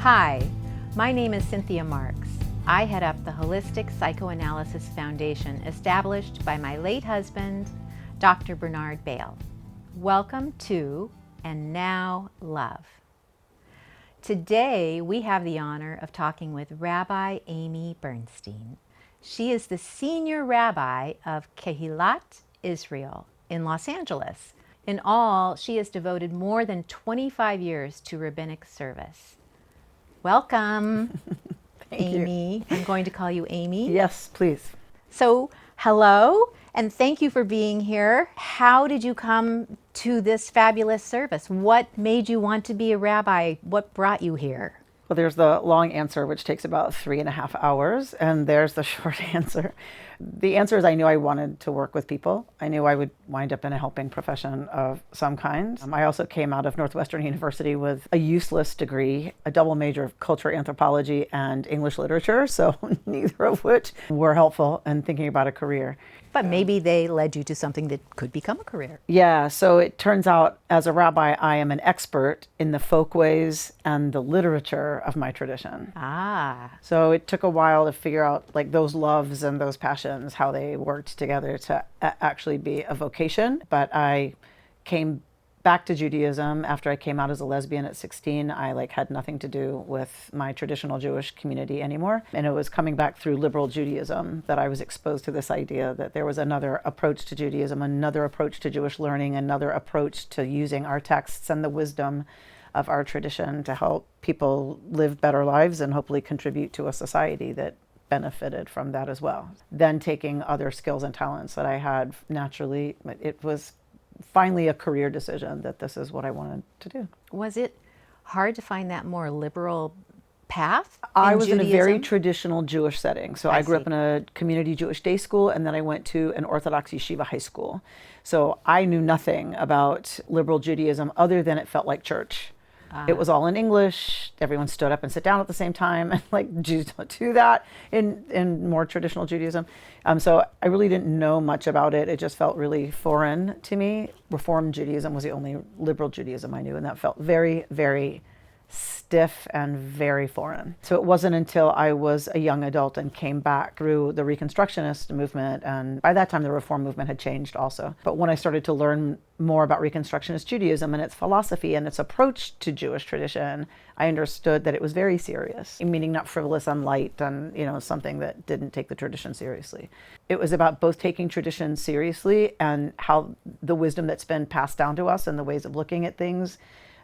Hi, my name is Cynthia Marks. I head up the Holistic Psychoanalysis Foundation established by my late husband, Dr. Bernard Bale. Welcome to And Now Love. Today we have the honor of talking with Rabbi Amy Bernstein. She is the senior rabbi of Kehillat Israel in Los Angeles. In all, she has devoted more than 25 years to rabbinic service. Welcome, Amy. I'm going to call you Amy. Yes, please. So, hello, and thank you for being here. How did you come to this fabulous service? What made you want to be a rabbi? What brought you here? Well, there's the long answer, which takes about 3.5 hours, and there's the short answer. The answer is I knew I wanted to work with people. I knew I would wind up in a helping profession of some kind. I also came out of Northwestern University with a useless degree, a double major of culture, anthropology, and English literature, so neither of which were helpful in thinking about a career. But maybe they led you to something that could become a career. Yeah, so it turns out as a rabbi, I am an expert in the folkways and the literature of my tradition. Ah. So it took a while to figure out like those loves and those passions, how they worked together to actually be a vocation. But I came back to Judaism after I came out as a lesbian at 16. I had nothing to do with my traditional Jewish community anymore. And it was coming back through liberal Judaism that I was exposed to this idea that there was another approach to Judaism, another approach to Jewish learning, another approach to using our texts and the wisdom of our tradition to help people live better lives and hopefully contribute to a society that benefited from that as well. Then taking other skills and talents that I had naturally, it was finally a career decision that this is what I wanted to do. Was it hard to find that more liberal path? I was Judaism? in a very traditional Jewish setting. So I grew up in a community Jewish day school, and then I went to an Orthodox yeshiva high school. So I knew nothing about liberal Judaism other than it felt like church. It was all in English. Everyone stood up and sat down at the same time. And Jews don't do that in more traditional Judaism. So I really didn't know much about it. It just felt really foreign to me. Reform Judaism was the only liberal Judaism I knew, and that felt very, very stiff and very foreign. So it wasn't until I was a young adult and came back through the Reconstructionist movement, and by that time the Reform movement had changed also. But when I started to learn more about Reconstructionist Judaism and its philosophy and its approach to Jewish tradition, I understood that it was very serious, meaning not frivolous and light and something that didn't take the tradition seriously. It was about both taking tradition seriously and how the wisdom that's been passed down to us and the ways of looking at things,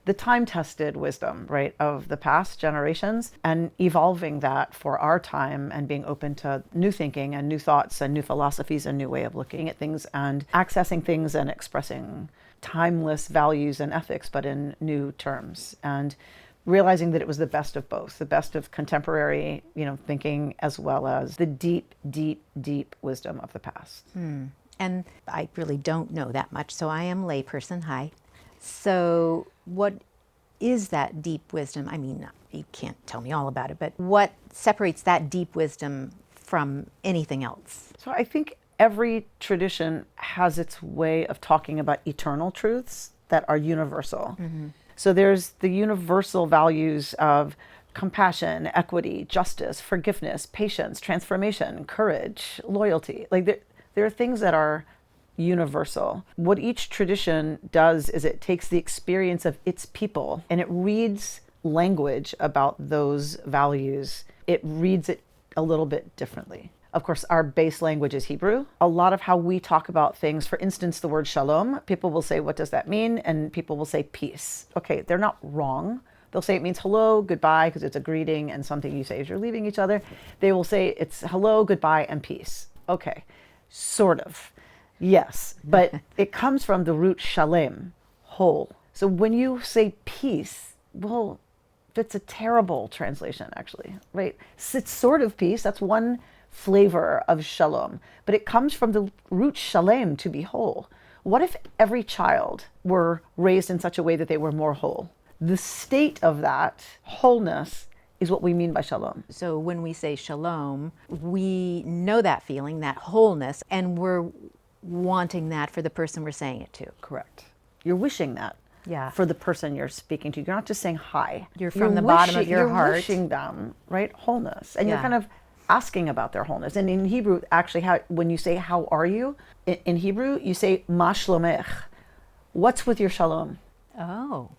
the time-tested wisdom, right, of the past generations, and evolving that for our time and being open to new thinking and new thoughts and new philosophies and new way of looking at things and accessing things and expressing timeless values and ethics, but in new terms. And realizing that it was the best of both, the best of contemporary, thinking as well as the deep, deep, deep wisdom of the past. And I really don't know that much, so I am layperson. Hi. So what is that deep wisdom? I mean, you can't tell me all about it, but what separates that deep wisdom from anything else? So I think every tradition has its way of talking about eternal truths that are universal. Mm-hmm. So there's the universal values of compassion, equity, justice, forgiveness, patience, transformation, courage, loyalty. There are things that are universal. What each tradition does is it takes the experience of its people and it reads language about those values. It reads it a little bit differently. Of course, our base language is Hebrew. A lot of how we talk about things, for instance, the word shalom, people will say, what does that mean? And people will say peace. Okay, they're not wrong. They'll say it means hello, goodbye, because it's a greeting and something you say as you're leaving each other. They will say it's hello, goodbye, and peace. Okay, sort of. Yes, but it comes from the root shalem, whole. So when you say peace, well, that's a terrible translation, actually, right? It's sort of peace. That's one flavor of shalom, but it comes from the root shalem, to be whole. What if every child were raised in such a way that they were more whole? The state of that wholeness is what we mean by shalom. So when we say shalom, we know that feeling, that wholeness, and we're wanting that for the person we're saying it to. Correct. You're wishing that. Yeah. for the person you're speaking to. You're not just saying hi. You're from the bottom of your heart. You're wishing them, right, wholeness. And you're Yeah. kind of asking about their wholeness. And in Hebrew, actually, when you say, how are you? In Hebrew, you say, ma shlomech. What's with your shalom? Oh,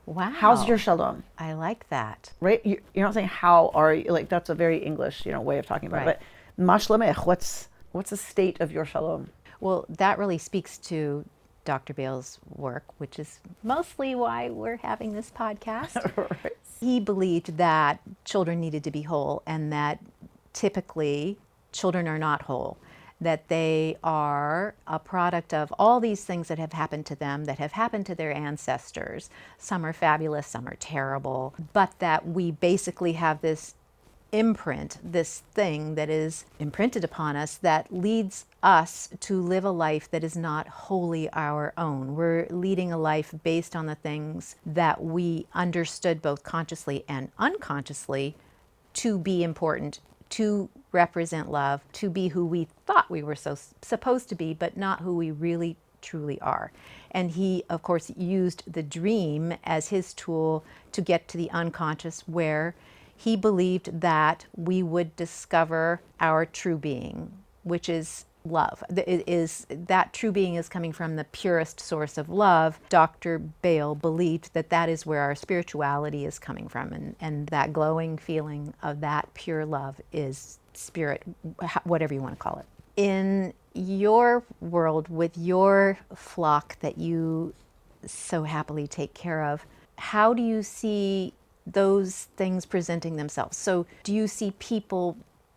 wow. How's your shalom? I like that. Right? You're not saying, how are you? Like, that's a very English, way of talking about Right. it. But ma shlomech, what's the state of your shalom? Well, that really speaks to Dr. Bale's work, which is mostly why we're having this podcast. Right. He believed that children needed to be whole and that typically children are not whole, that they are a product of all these things that have happened to them, that have happened to their ancestors. Some are fabulous, some are terrible, but that we basically have this imprint, this thing that is imprinted upon us that leads us to live a life that is not wholly our own. We're leading a life based on the things that we understood both consciously and unconsciously to be important, to represent love, to be who we thought we were supposed to be, but not who we really truly are. And he, of course, used the dream as his tool to get to the unconscious, where he believed that we would discover our true being, which is love. That true being is coming from the purest source of love. Dr. Bale believed that that is where our spirituality is coming from, and that glowing feeling of that pure love is spirit, whatever you want to call it. In your world, with your flock that you so happily take care of, how do you see those things presenting themselves? So do you see people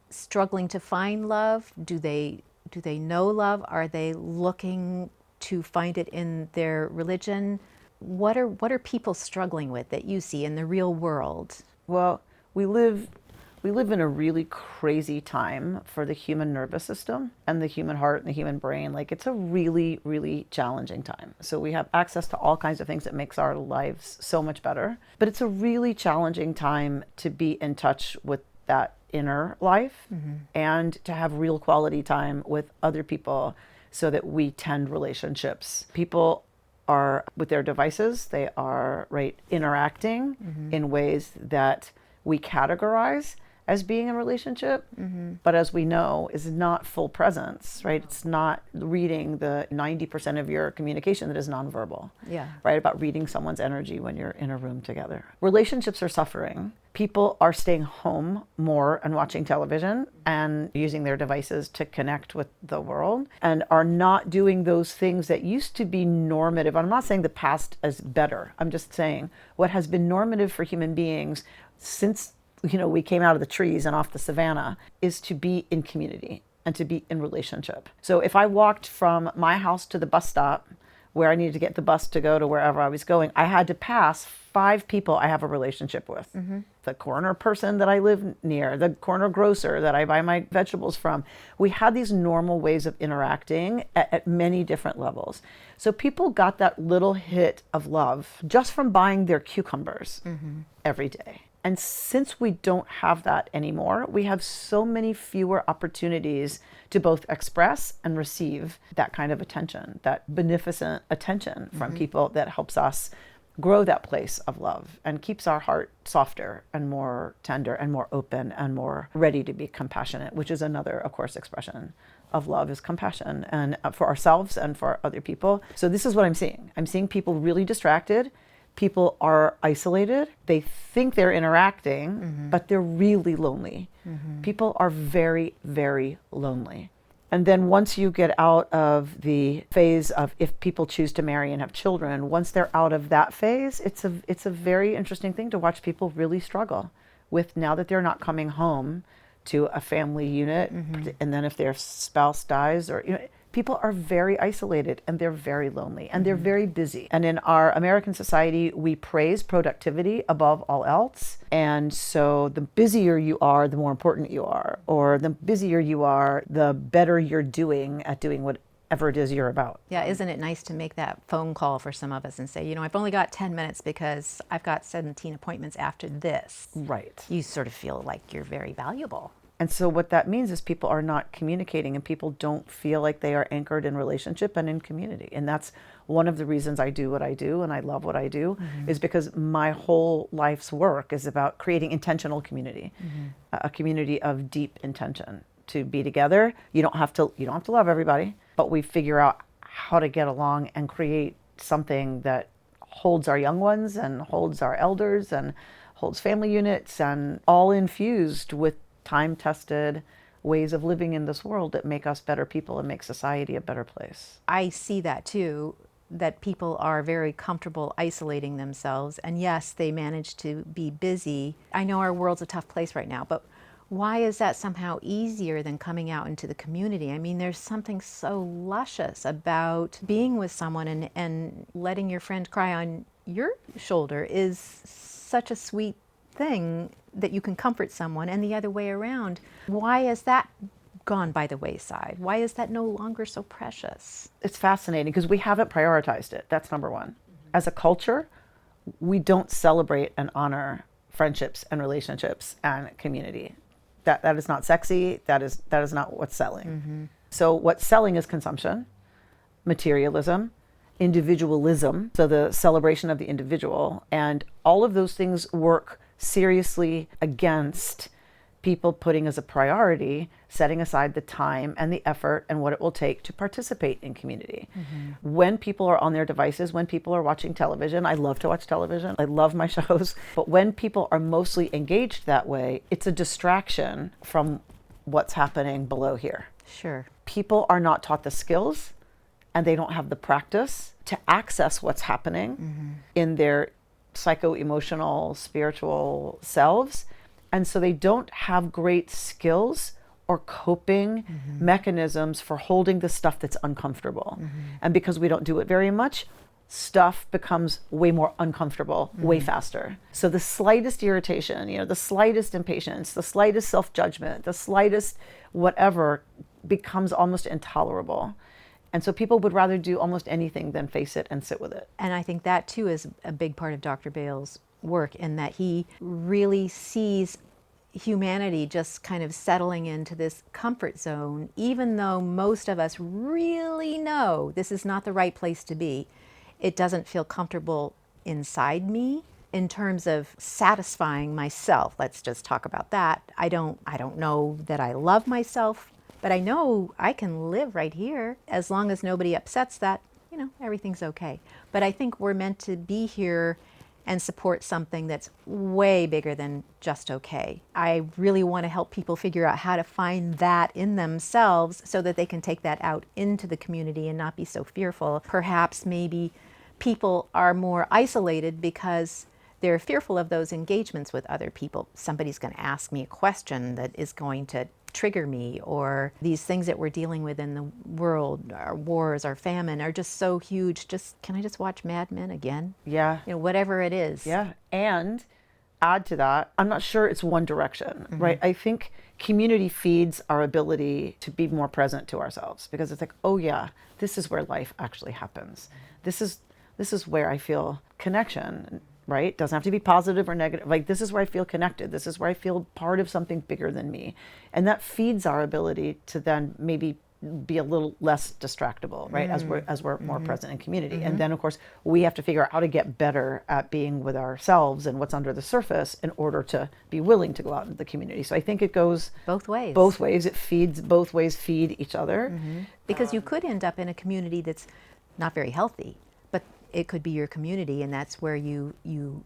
struggling to find love? Do they know love? Are they looking to find it in their religion? What are people struggling with that you see in the real world? Well, we live in a really crazy time for the human nervous system and the human heart and the human brain. Like, it's a really, really challenging time. So we have access to all kinds of things that makes our lives so much better. But it's a really challenging time to be in touch with that inner life and to have real quality time with other people so that we tend relationships. People are with their devices, they are interacting in ways that we categorize as being in a relationship, but as we know, is not full presence, right? It's not reading the 90% of your communication that is nonverbal, right? About reading someone's energy when you're in a room together. Relationships are suffering. People are staying home more and watching television and using their devices to connect with the world, and are not doing those things that used to be normative. I'm not saying the past is better. I'm just saying what has been normative for human beings since we came out of the trees and off the savannah is to be in community and to be in relationship. So if I walked from my house to the bus stop where I needed to get the bus to go to wherever I was going, I had to pass 5 people I have a relationship with. The corner person that I live near, the corner grocer that I buy my vegetables from. We had these normal ways of interacting at many different levels. So people got that little hit of love just from buying their cucumbers every day. And since we don't have that anymore, we have so many fewer opportunities to both express and receive that kind of attention, that beneficent attention from people that helps us grow that place of love and keeps our heart softer and more tender and more open and more ready to be compassionate, which is another, of course, expression of love, is compassion, and for ourselves and for other people. So this is what I'm seeing. I'm seeing people really distracted. People are isolated. They think they're interacting, but they're really lonely. People are very, very lonely. And then once you get out of the phase of if people choose to marry and have children, once they're out of that phase, it's a very interesting thing to watch people really struggle with, now that they're not coming home to a family unit. And then if their spouse dies, or people are very isolated and they're very lonely and they're very busy. And in our American society, we praise productivity above all else. And so the busier you are, the more important you are, or the busier you are, the better you're doing at doing whatever it is you're about. Yeah, isn't it nice to make that phone call for some of us and say, I've only got 10 minutes because I've got 17 appointments after this. Right. You sort of feel like you're very valuable. And so what that means is people are not communicating, and people don't feel like they are anchored in relationship and in community. And that's one of the reasons I do what I do and I love what I do, is because my whole life's work is about creating intentional community, a community of deep intention to be together. You don't have to love everybody, but we figure out how to get along and create something that holds our young ones and holds our elders and holds family units, and all infused with time-tested ways of living in this world that make us better people and make society a better place. I see that too, that people are very comfortable isolating themselves. And yes, they manage to be busy. I know our world's a tough place right now, but why is that somehow easier than coming out into the community? I mean, there's something so luscious about being with someone and letting your friend cry on your shoulder is such a sweet thing, that you can comfort someone, and the other way around. Why has that gone by the wayside? Why is that no longer so precious? It's fascinating because we haven't prioritized it. That's number one. As a culture, we don't celebrate and honor friendships and relationships and community. That is not sexy. That is not what's selling. So what's selling is consumption, materialism, individualism, so the celebration of the individual, and all of those things work seriously against people putting as a priority, setting aside the time and the effort and what it will take to participate in community. When people are on their devices, when people are watching television, I love to watch television, I love my shows, but when people are mostly engaged that way, it's a distraction from what's happening below here. Sure. People are not taught the skills, and they don't have the practice to access what's happening in their psycho-emotional, spiritual selves. And so they don't have great skills or coping mechanisms for holding the stuff that's uncomfortable. And because we don't do it very much, stuff becomes way more uncomfortable, way faster. So the slightest irritation, the slightest impatience, the slightest self-judgment, the slightest whatever becomes almost intolerable. And so people would rather do almost anything than face it and sit with it. And I think that too is a big part of Dr. Bale's work, in that he really sees humanity just kind of settling into this comfort zone, even though most of us really know this is not the right place to be. It doesn't feel comfortable inside me in terms of satisfying myself. Let's just talk about that. I don't know that I love myself, but I know I can live right here as long as nobody upsets that, everything's okay. But I think we're meant to be here and support something that's way bigger than just okay. I really want to help people figure out how to find that in themselves so that they can take that out into the community and not be so fearful. Perhaps maybe people are more isolated because they're fearful of those engagements with other people. Somebody's going to ask me a question that is going to trigger me, or these things that we're dealing with in the world, our wars, our famine, are just so huge. Can I just watch Mad Men again? Yeah. Whatever it is. Yeah. And add to that, I'm not sure it's one direction, right? I think community feeds our ability to be more present to ourselves, because it's like, oh yeah, this is where life actually happens. This is where I feel connection. Right? Doesn't have to be positive or negative. Like, this is where I feel connected. This is where I feel part of something bigger than me. And that feeds our ability to then maybe be a little less distractible, right? As we're more present in community. And then of course we have to figure out how to get better at being with ourselves and what's under the surface in order to be willing to go out into the community. So I think it goes both ways. Both ways. It feeds, both ways feed each other. Because you could end up in a community that's not very healthy, but it could be your community, and that's where you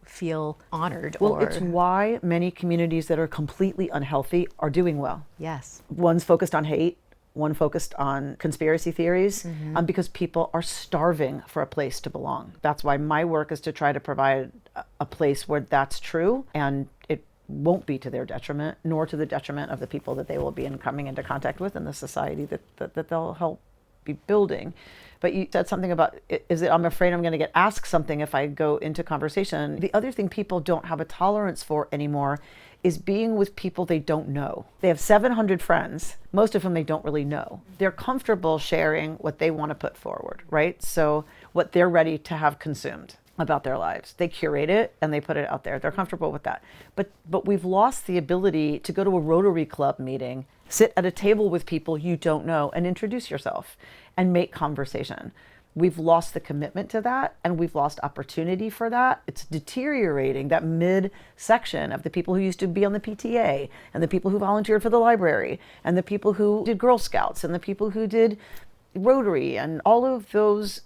feel honored. Well, it's why many communities that are completely unhealthy are doing well. Yes. One's focused on hate, one focused on conspiracy theories, because people are starving for a place to belong. That's why my work is to try to provide a place where that's true, and it won't be to their detriment, nor to the detriment of the people that they will be coming into contact with in the society that they'll help be building. But you said something about, I'm afraid I'm going to get asked something if I go into conversation. The other thing people don't have a tolerance for anymore is being with people they don't know. They have 700 friends, most of whom they don't really know. They're comfortable sharing what they want to put forward, right? So what they're ready to have consumed. about their lives. They curate it and they put it out there. They're comfortable with that. But we've lost the ability to go to a Rotary Club meeting, sit at a table with people you don't know and introduce yourself and make conversation. We've lost the commitment to that, and we've lost opportunity for that. It's deteriorating, that mid section of the people who used to be on the PTA and the people who volunteered for the library and the people who did Girl Scouts and the people who did Rotary and all of those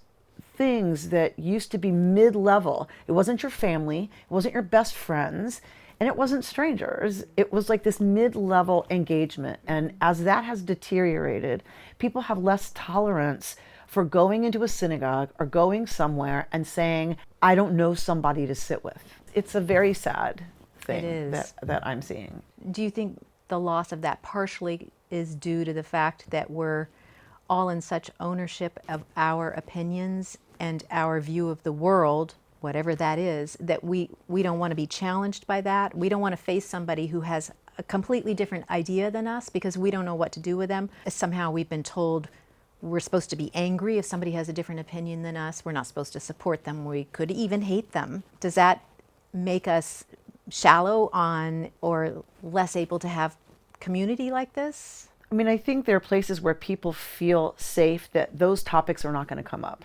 things that used to be mid-level. It wasn't your family, it wasn't your best friends, and it wasn't strangers. It was like this mid-level engagement. And as that has deteriorated, people have less tolerance for going into a synagogue or going somewhere and saying, I don't know somebody to sit with. It's a very sad thing that I'm seeing. Do you think the loss of that partially is due to the fact that we're all in such ownership of our opinions and our view of the world, whatever that is, that we don't want to be challenged by that? We don't want to face somebody who has a completely different idea than us because we don't know what to do with them. Somehow we've been told we're supposed to be angry if somebody has a different opinion than us. We're not supposed to support them. We could even hate them. Does that make us shallow on or less able to have community like this? I mean, I think there are places where people feel safe that those topics are not going to come up.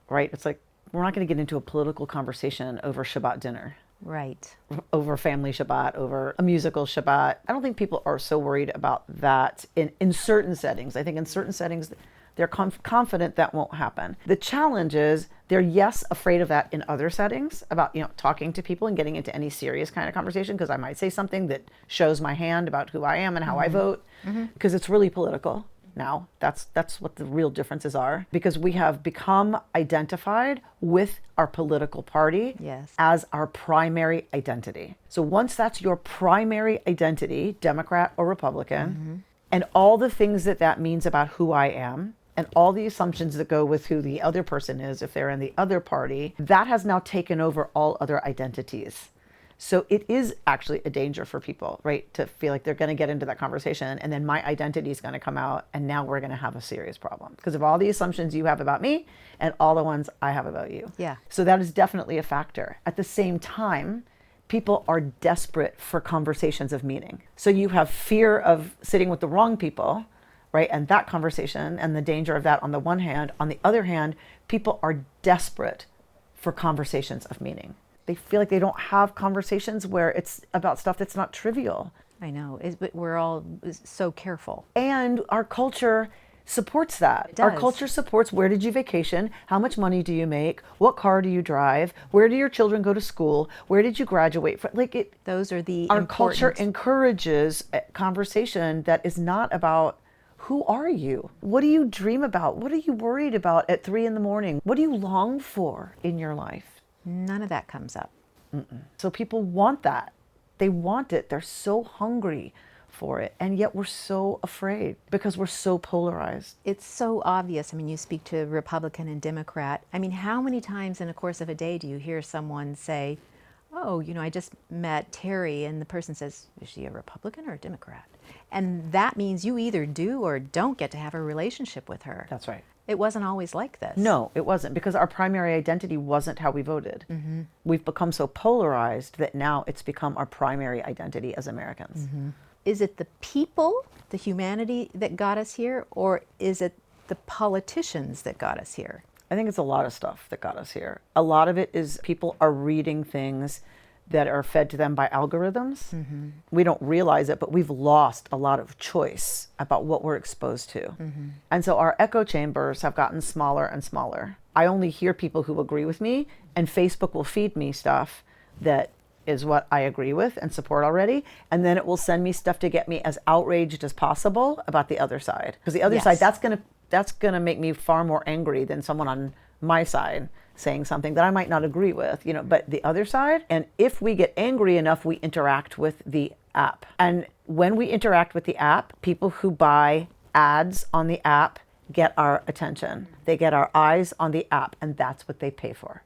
Right? It's like, we're not going to get into a political conversation over Shabbat dinner. Right. Over family Shabbat, over a musical Shabbat. I don't think people are so worried about that in certain settings. I think in certain settings, they're confident that won't happen. The challenge is they're, yes, afraid of that in other settings, about, talking to people and getting into any serious kind of conversation, because I might say something that shows my hand about who I am and how I vote, because it's really political now. That's what the real differences are, because we have become identified with our political party as our primary identity. So once that's your primary identity, Democrat or Republican, and all the things that means about who I am, and all the assumptions that go with who the other person is if they're in the other party, that has now taken over all other identities. So it is actually a danger for people, right, to feel like they're going to get into that conversation and then my identity is going to come out and now we're going to have a serious problem because of all the assumptions you have about me and all the ones I have about you. Yeah. So that is definitely a factor. At the same time, people are desperate for conversations of meaning. So you have fear of sitting with the wrong people, right, and that conversation and the danger of that on the one hand. On the other hand, people are desperate for conversations of meaning. They feel like they don't have conversations where it's about stuff that's not trivial. I know, but we're all so careful. And our culture supports that. Our culture supports, where did you vacation? How much money do you make? What car do you drive? Where do your children go to school? Where did you graduate from? Those are the Our culture encourages a conversation that is not about who are you? What do you dream about? What are you worried about at 3 a.m? What do you long for in your life? None of that comes up. So people want that. They want it. They're so hungry for it. And yet we're so afraid because we're so polarized. It's so obvious. I mean, you speak to Republican and Democrat. I mean, how many times in the course of a day do you hear someone say, oh, I just met Terry, and the person says, is she a Republican or a Democrat? And that means you either do or don't get to have a relationship with her. That's right. It wasn't always like this. No, it wasn't, because our primary identity wasn't how we voted. We've become so polarized that now it's become our primary identity as Americans. Is it the people, the humanity that got us here, or is it the politicians that got us here? I think it's a lot of stuff that got us here. A lot of it is people are reading things that are fed to them by algorithms. We don't realize it, but we've lost a lot of choice about what we're exposed to. And so our echo chambers have gotten smaller and smaller. I only hear people who agree with me, and Facebook will feed me stuff that is what I agree with and support already. And then it will send me stuff to get me as outraged as possible about the other side. Because the other side, that's gonna make me far more angry than someone on my side saying something that I might not agree with, but the other side. And if we get angry enough, we interact with the app. And when we interact with the app, people who buy ads on the app get our attention. They get our eyes on the app, and that's what they pay for.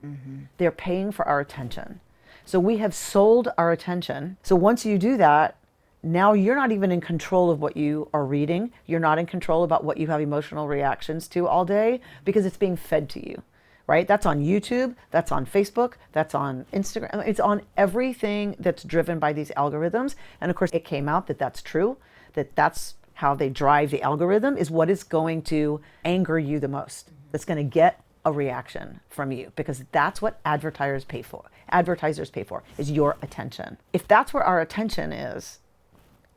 They're paying for our attention. So we have sold our attention. So once you do that, now you're not even in control of what you are reading. You're not in control about what you have emotional reactions to all day, because it's being fed to you. right? That's on YouTube, that's on Facebook, that's on Instagram. It's on everything that's driven by these algorithms. And of course, it came out that that's true, that that's how they drive the algorithm, is what is going to anger you the most. That's going to get a reaction from you, because that's what advertisers pay for. Advertisers pay for is your attention. If that's where our attention is,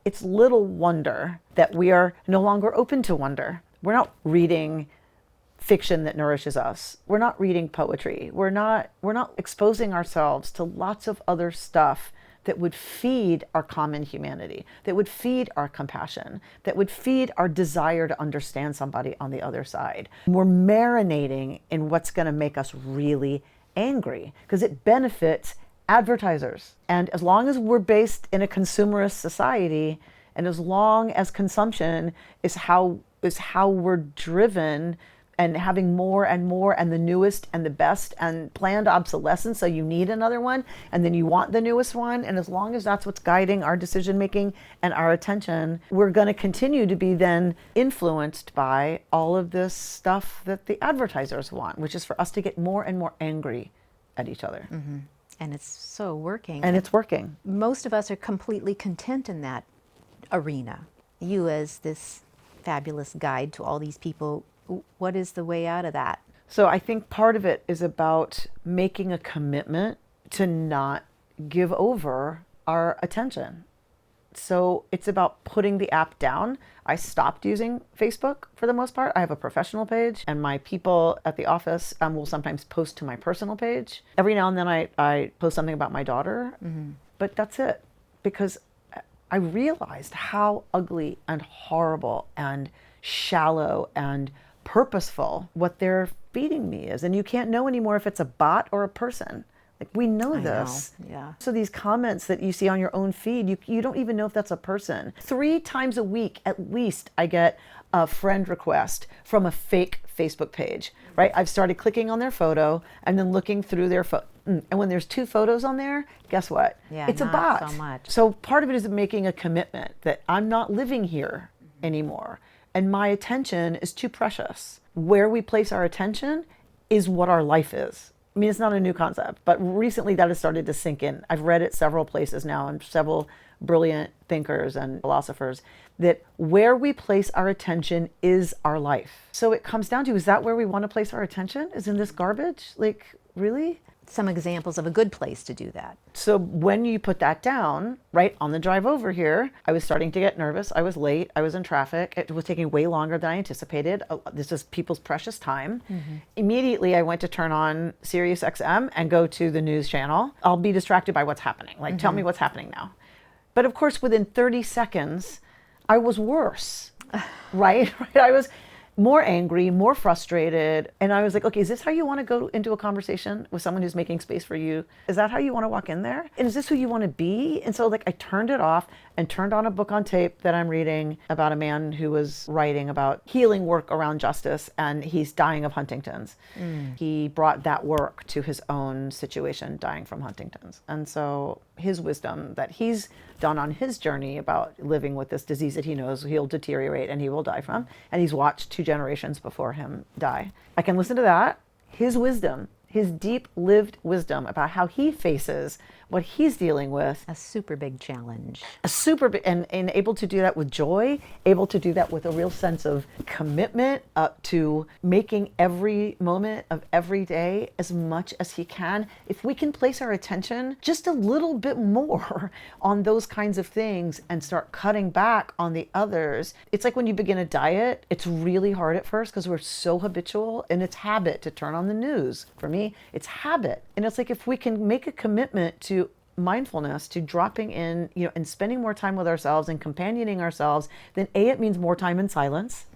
it's little wonder that we are no longer open to wonder. We're not reading fiction that nourishes us. We're not reading poetry. We're not exposing ourselves to lots of other stuff that would feed our common humanity, that would feed our compassion, that would feed our desire to understand somebody on the other side. We're marinating in what's going to make us really angry because it benefits advertisers. And as long as we're based in a consumerist society, and as long as consumption is how we're driven, and having more and more and the newest and the best and planned obsolescence, so you need another one and then you want the newest one, and as long as that's what's guiding our decision making and our attention, we're going to continue to be then influenced by all of this stuff that the advertisers want, which is for us to get more and more angry at each other. Mm-hmm. And it's so working. And it's working. Most of us are completely content in that arena. You, as this fabulous guide to all these people, what is the way out of that? So I think part of it is about making a commitment to not give over our attention. So it's about putting the app down. I stopped using Facebook for the most part. I have a professional page, and my people at the office will sometimes post to my personal page. Every now and then I post something about my daughter, but that's it. Because I realized how ugly and horrible and shallow and purposeful what they're feeding me is. And you can't know anymore if it's a bot or a person. Like, we know this. Yeah. So these comments that you see on your own feed, you don't even know if that's a person. 3 times a week, at least, I get a friend request from a fake Facebook page, right? I've started clicking on their photo and then looking through their photo. And when there's 2 photos on there, guess what? Yeah, it's a not bot. so much. So part of it is making a commitment that I'm not living here anymore. And my attention is too precious. Where we place our attention is what our life is. I mean, it's not a new concept, but recently that has started to sink in. I've read it several places now, and several brilliant thinkers and philosophers, that where we place our attention is our life. So it comes down to, is that where we want to place our attention? Is in this garbage? Like, really? Some examples of a good place to do that. So when you put that down, right, on the drive over here, I was starting to get nervous. I was late. I was in traffic. It was taking way longer than I anticipated. This is people's precious time. Immediately, I went to turn on Sirius XM and go to the news channel. I'll be distracted by what's happening. Like, tell me what's happening now. But of course, within 30 seconds, I was worse, right? I was more angry, more frustrated. And I was like, okay, is this how you want to go into a conversation with someone who's making space for you? Is that how you want to walk in there? And is this who you want to be? And so, like, I turned it off and turned on a book on tape that I'm reading about a man who was writing about healing work around justice, and he's dying of Huntington's. He brought that work to his own situation, dying from Huntington's. And so his wisdom that he's done on his journey about living with this disease that he knows he'll deteriorate and he will die from, and he's watched 2 generations before him die. I can listen to that, his wisdom, his deep lived wisdom about how he faces what he's dealing with. A super big challenge. A super big, and able to do that with joy, able to do that with a real sense of commitment to making every moment of every day as much as he can. If we can place our attention just a little bit more on those kinds of things and start cutting back on the others. It's like when you begin a diet, it's really hard at first because we're so habitual, and it's habit to turn on the news. For me, it's habit. And it's like, if we can make a commitment to mindfulness, to dropping in, and spending more time with ourselves and companioning ourselves, then it means more time in silence.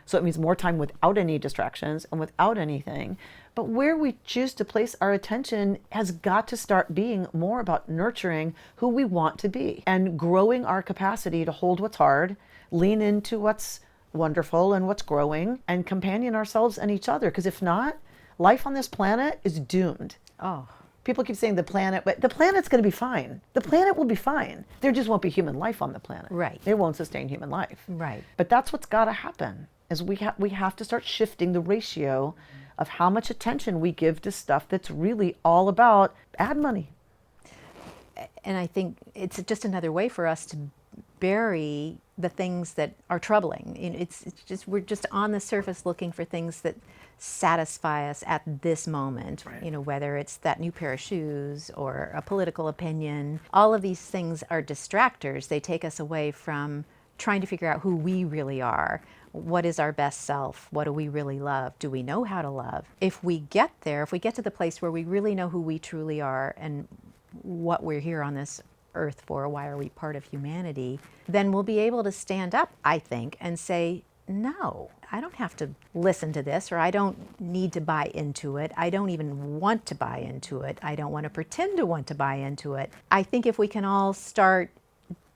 So it means more time without any distractions and without anything. But where we choose to place our attention has got to start being more about nurturing who we want to be and growing our capacity to hold what's hard, lean into what's wonderful and what's growing, and companion ourselves and each other. Because if not, life on this planet is doomed. Oh. People keep saying the planet, but the planet's going to be fine. The planet will be fine. There just won't be human life on the planet. Right. It won't sustain human life. Right. But that's what's got to happen, is we have to start shifting the ratio of how much attention we give to stuff that's really all about ad money. And I think it's just another way for us to bury the things that are troubling. It's just, we're just on the surface looking for things that satisfy us at this moment, Right. Whether it's that new pair of shoes or a political opinion. All of these things are distractors. They take us away from trying to figure out who we really are. What is our best self? What do we really love? Do we know how to love? If we get there, if we get to the place where we really know who we truly are and what we're here on this earth for, why are we part of humanity, then we'll be able to stand up, I think, and say, no, I don't have to listen to this, or I don't need to buy into it. I don't even want to buy into it. I don't want to pretend to want to buy into it. I think if we can all start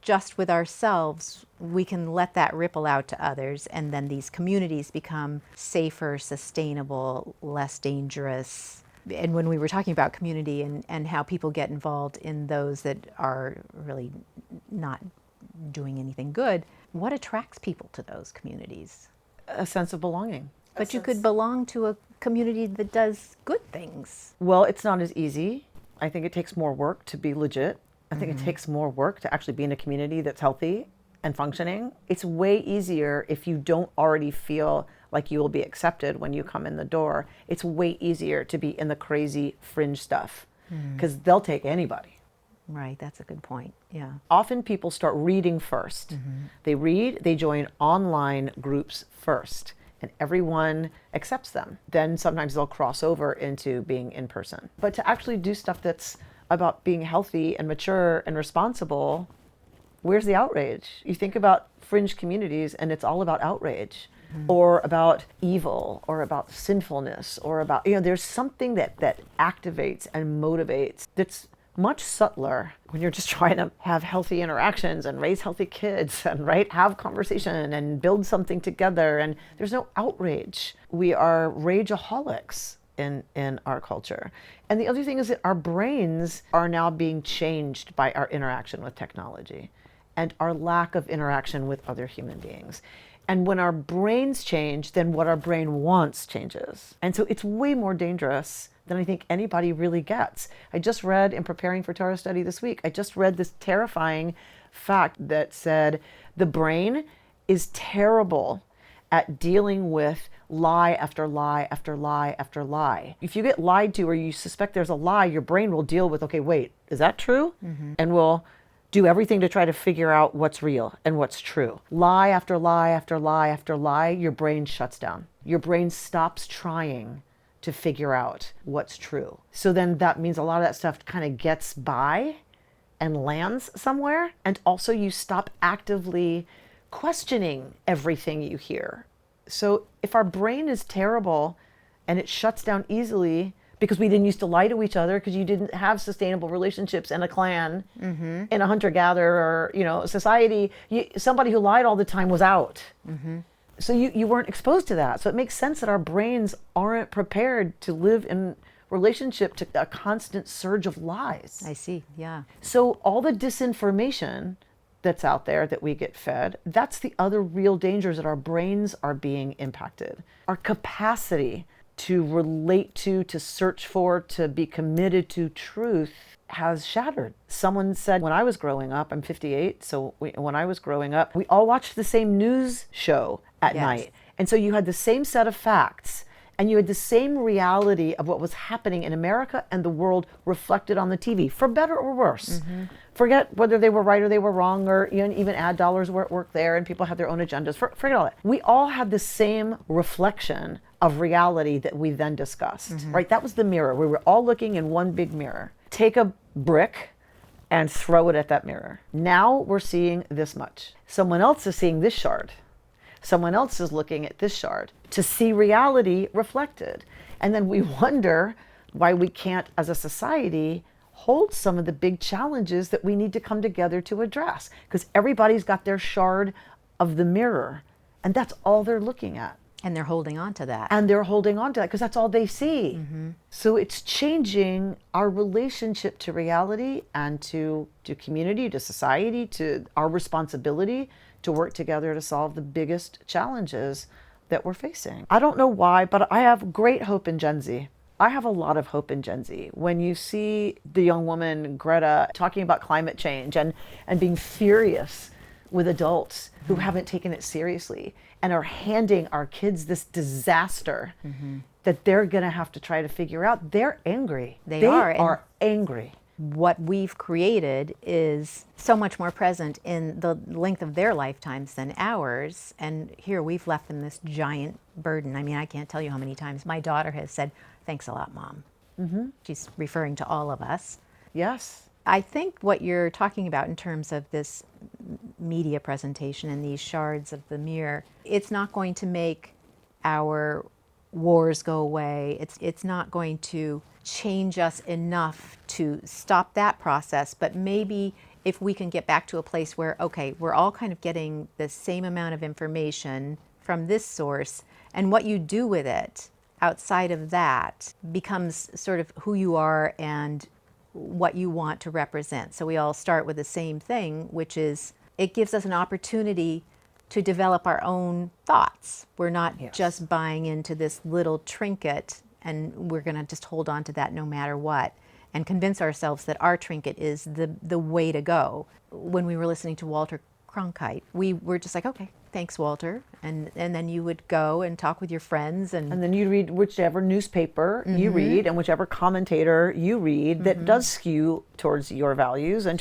just with ourselves, we can let that ripple out to others, and then these communities become safer, sustainable, less dangerous. And when we were talking about community and how people get involved in those that are really not doing anything good, what attracts people to those communities? A sense of belonging. But you could belong to a community that does good things. Well, it's not as easy. I think it takes more work to be legit. I think it takes more work to actually be in a community that's healthy and functioning. It's way easier if you don't already feel like you will be accepted when you come in the door. It's way easier to be in the crazy fringe stuff because they'll take anybody. Right, that's a good point. Yeah. Often people start reading first. They read, they join online groups first, and everyone accepts them. Then sometimes they'll cross over into being in person. But to actually do stuff that's about being healthy and mature and responsible, where's the outrage? You think about fringe communities and it's all about outrage or about evil or about sinfulness or about, there's something that activates and motivates that's much subtler when you're just trying to have healthy interactions and raise healthy kids and have conversation and build something together, and there's no outrage. We are rageaholics in our culture. And the other thing is that our brains are now being changed by our interaction with technology and our lack of interaction with other human beings. And when our brains change, then what our brain wants changes. And so it's way more dangerous than I think anybody really gets. I just read, in preparing for Torah study this week, I just read this terrifying fact that said the brain is terrible at dealing with lie after lie after lie after lie. If you get lied to or you suspect there's a lie, your brain will deal with, okay, wait, is that true? And will do everything to try to figure out what's real and what's true. Lie after lie after lie after lie, your brain shuts down. Your brain stops trying to figure out what's true. So then that means a lot of that stuff kind of gets by and lands somewhere. And also you stop actively questioning everything you hear. So if our brain is terrible and it shuts down easily because we didn't used to lie to each other because you didn't have sustainable relationships in a clan, in a hunter-gatherer, society, somebody who lied all the time was out. So you weren't exposed to that. So it makes sense that our brains aren't prepared to live in relationship to a constant surge of lies. I see, yeah. So all the disinformation that's out there that we get fed, that's the other real dangers that our brains are being impacted. Our capacity to relate to search for, to be committed to truth has shattered. Someone said when I was growing up, I'm 58, so when I was growing up, we all watched the same news show at night. And so you had the same set of facts and you had the same reality of what was happening in America and the world reflected on the TV, for better or worse. Forget whether they were right or they were wrong, or even ad dollars were at work there and people had their own agendas. Forget all that. We all had the same reflection of reality that we then discussed, right? That was the mirror. We were all looking in one big mirror. Take a brick and throw it at that mirror. Now we're seeing this much. Someone else is seeing this shard. Someone else is looking at this shard to see reality reflected. And then we wonder why we can't, as a society, hold some of the big challenges that we need to come together to address. Because everybody's got their shard of the mirror, and that's all they're looking at. And they're holding on to that. And they're holding on to that because that's all they see. So it's changing our relationship to reality and to community, to society, to our responsibility to work together to solve the biggest challenges that we're facing. I don't know why, but I have great hope in Gen Z. I have a lot of hope in Gen Z. When you see the young woman, Greta, talking about climate change and being furious with adults who haven't taken it seriously and are handing our kids this disaster that they're going to have to try to figure out, they're angry. They are angry. What we've created is so much more present in the length of their lifetimes than ours. And here we've left them this giant burden. I mean, I can't tell you how many times my daughter has said, "Thanks a lot, Mom." She's referring to all of us. Yes. I think what you're talking about in terms of this media presentation and these shards of the mirror, it's not going to make our wars go away. It's not going to change us enough to stop that process, but maybe if we can get back to a place where, okay, we're all kind of getting the same amount of information from this source, and what you do with it outside of that becomes sort of who you are and what you want to represent. So we all start with the same thing, which is it gives us an opportunity to develop our own thoughts. We're not just buying into this little trinket and we're going to just hold on to that no matter what and convince ourselves that our trinket is the way to go. When we were listening to Walter Cronkite, we were just like, okay, thanks, Walter. And then you would go and talk with your friends. And then you read whichever newspaper you read and whichever commentator you read that does skew towards your values. And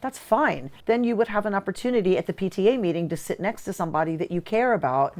that's fine. Then you would have an opportunity at the PTA meeting to sit next to somebody that you care about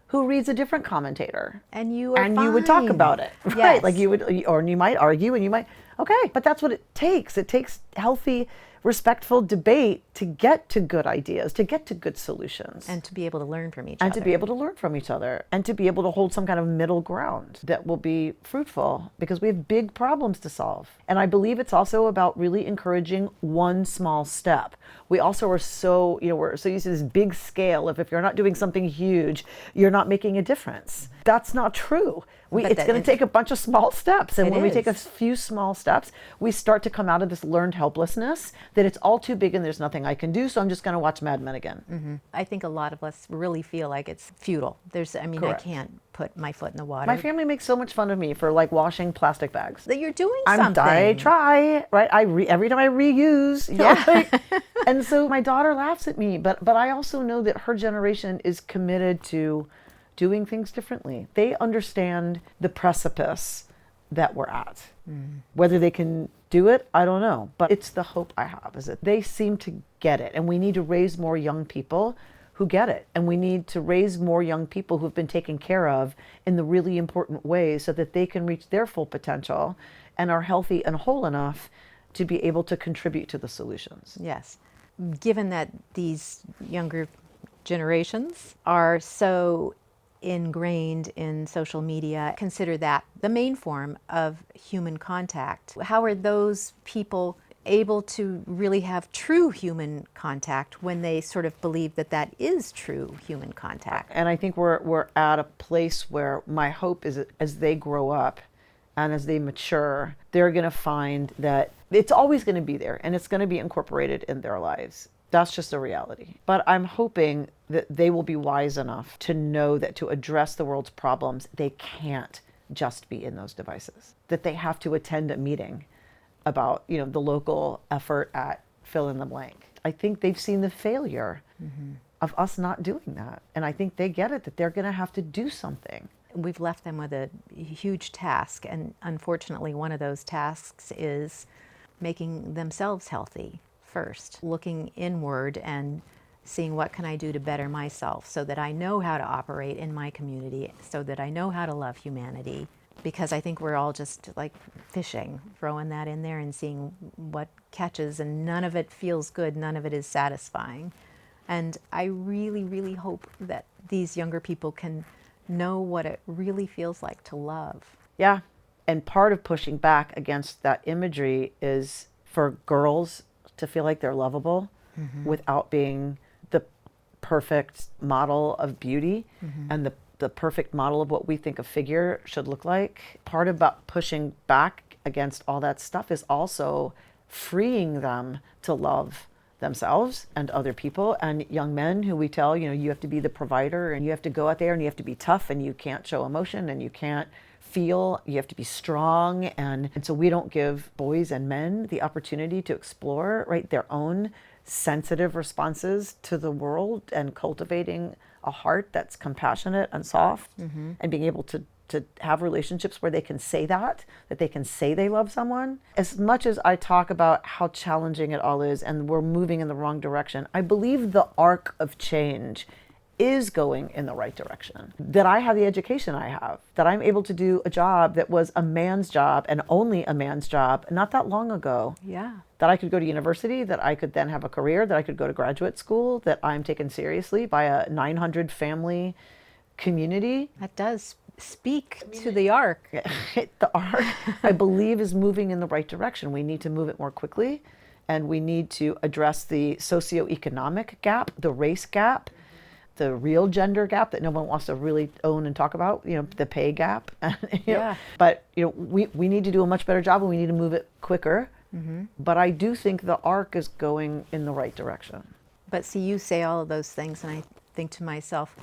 who reads a different commentator. And you would talk about it. Yes. Right. Like you would, or you might argue and you might, okay, but that's what it takes. It takes healthy, respectful debate to get to good ideas, to get to good solutions. And to be able to learn from each other. And to be able to learn from each other. And to be able to hold some kind of middle ground that will be fruitful because we have big problems to solve. And I believe it's also about really encouraging one small step. We also are so, we're so used to this big scale of if you're not doing something huge, you're not making a difference. That's not true. It's going to take a bunch of small steps. And when we take a few small steps, we start to come out of this learned helplessness that it's all too big and there's nothing I can do, so I'm just going to watch Mad Men again. I think a lot of us really feel like it's futile. Correct. I can't put my foot in the water. My family makes so much fun of me for like washing plastic bags. That you're doing something. I try, right? Every time I reuse, and so my daughter laughs at me, but I also know that her generation is committed to doing things differently. They understand the precipice that we're at. Whether they can do it, I don't know. But it's the hope I have, is that they seem to get it. And we need to raise more young people who get it. And we need to raise more young people who've been taken care of in the really important ways so that they can reach their full potential and are healthy and whole enough to be able to contribute to the solutions. Yes. Given that these younger generations are so ingrained in social media, consider that the main form of human contact. How are those people able to really have true human contact when they sort of believe that that is true human contact? And I think we're at a place where my hope is that as they grow up and as they mature, they're going to find that it's always going to be there and it's going to be incorporated in their lives. That's just a reality. But I'm hoping that they will be wise enough to know that to address the world's problems, they can't just be in those devices. That they have to attend a meeting about, the local effort at fill in the blank. I think they've seen the failure of us not doing that. And I think they get it, that they're going to have to do something. We've left them with a huge task. And unfortunately, one of those tasks is making themselves healthy first, looking inward and seeing what can I do to better myself so that I know how to operate in my community, so that I know how to love humanity. Because I think we're all just like fishing, throwing that in there and seeing what catches, and none of it feels good, none of it is satisfying. And I really, really hope that these younger people can know what it really feels like to love. Yeah, and part of pushing back against that imagery is for girls to feel like they're lovable without being the perfect model of beauty and the perfect model of what we think a figure should look like. Part about pushing back against all that stuff is also freeing them to love themselves and other people, and young men who we tell, you have to be the provider and you have to go out there and you have to be tough and you can't show emotion and you can't feel, you have to be strong. And so we don't give boys and men the opportunity to explore, right, their own sensitive responses to the world and cultivating a heart that's compassionate and soft, and being able to have relationships where they can say that they can say they love someone. As much as I talk about how challenging it all is and we're moving in the wrong direction, I believe the arc of change is going in the right direction. That I have the education I have, that I'm able to do a job that was a man's job and only a man's job not that long ago. Yeah. That I could go to university, that I could then have a career, that I could go to graduate school, that I'm taken seriously by a 900 family community. That does speak to the arc. The arc, I believe, is moving in the right direction. We need to move it more quickly, and we need to address the socioeconomic gap, the race gap, the real gender gap that no one wants to really own and talk about, the pay gap. But we need to do a much better job, and we need to move it quicker. But I do think the arc is going in the right direction. But see, you say all of those things, and I think to myself,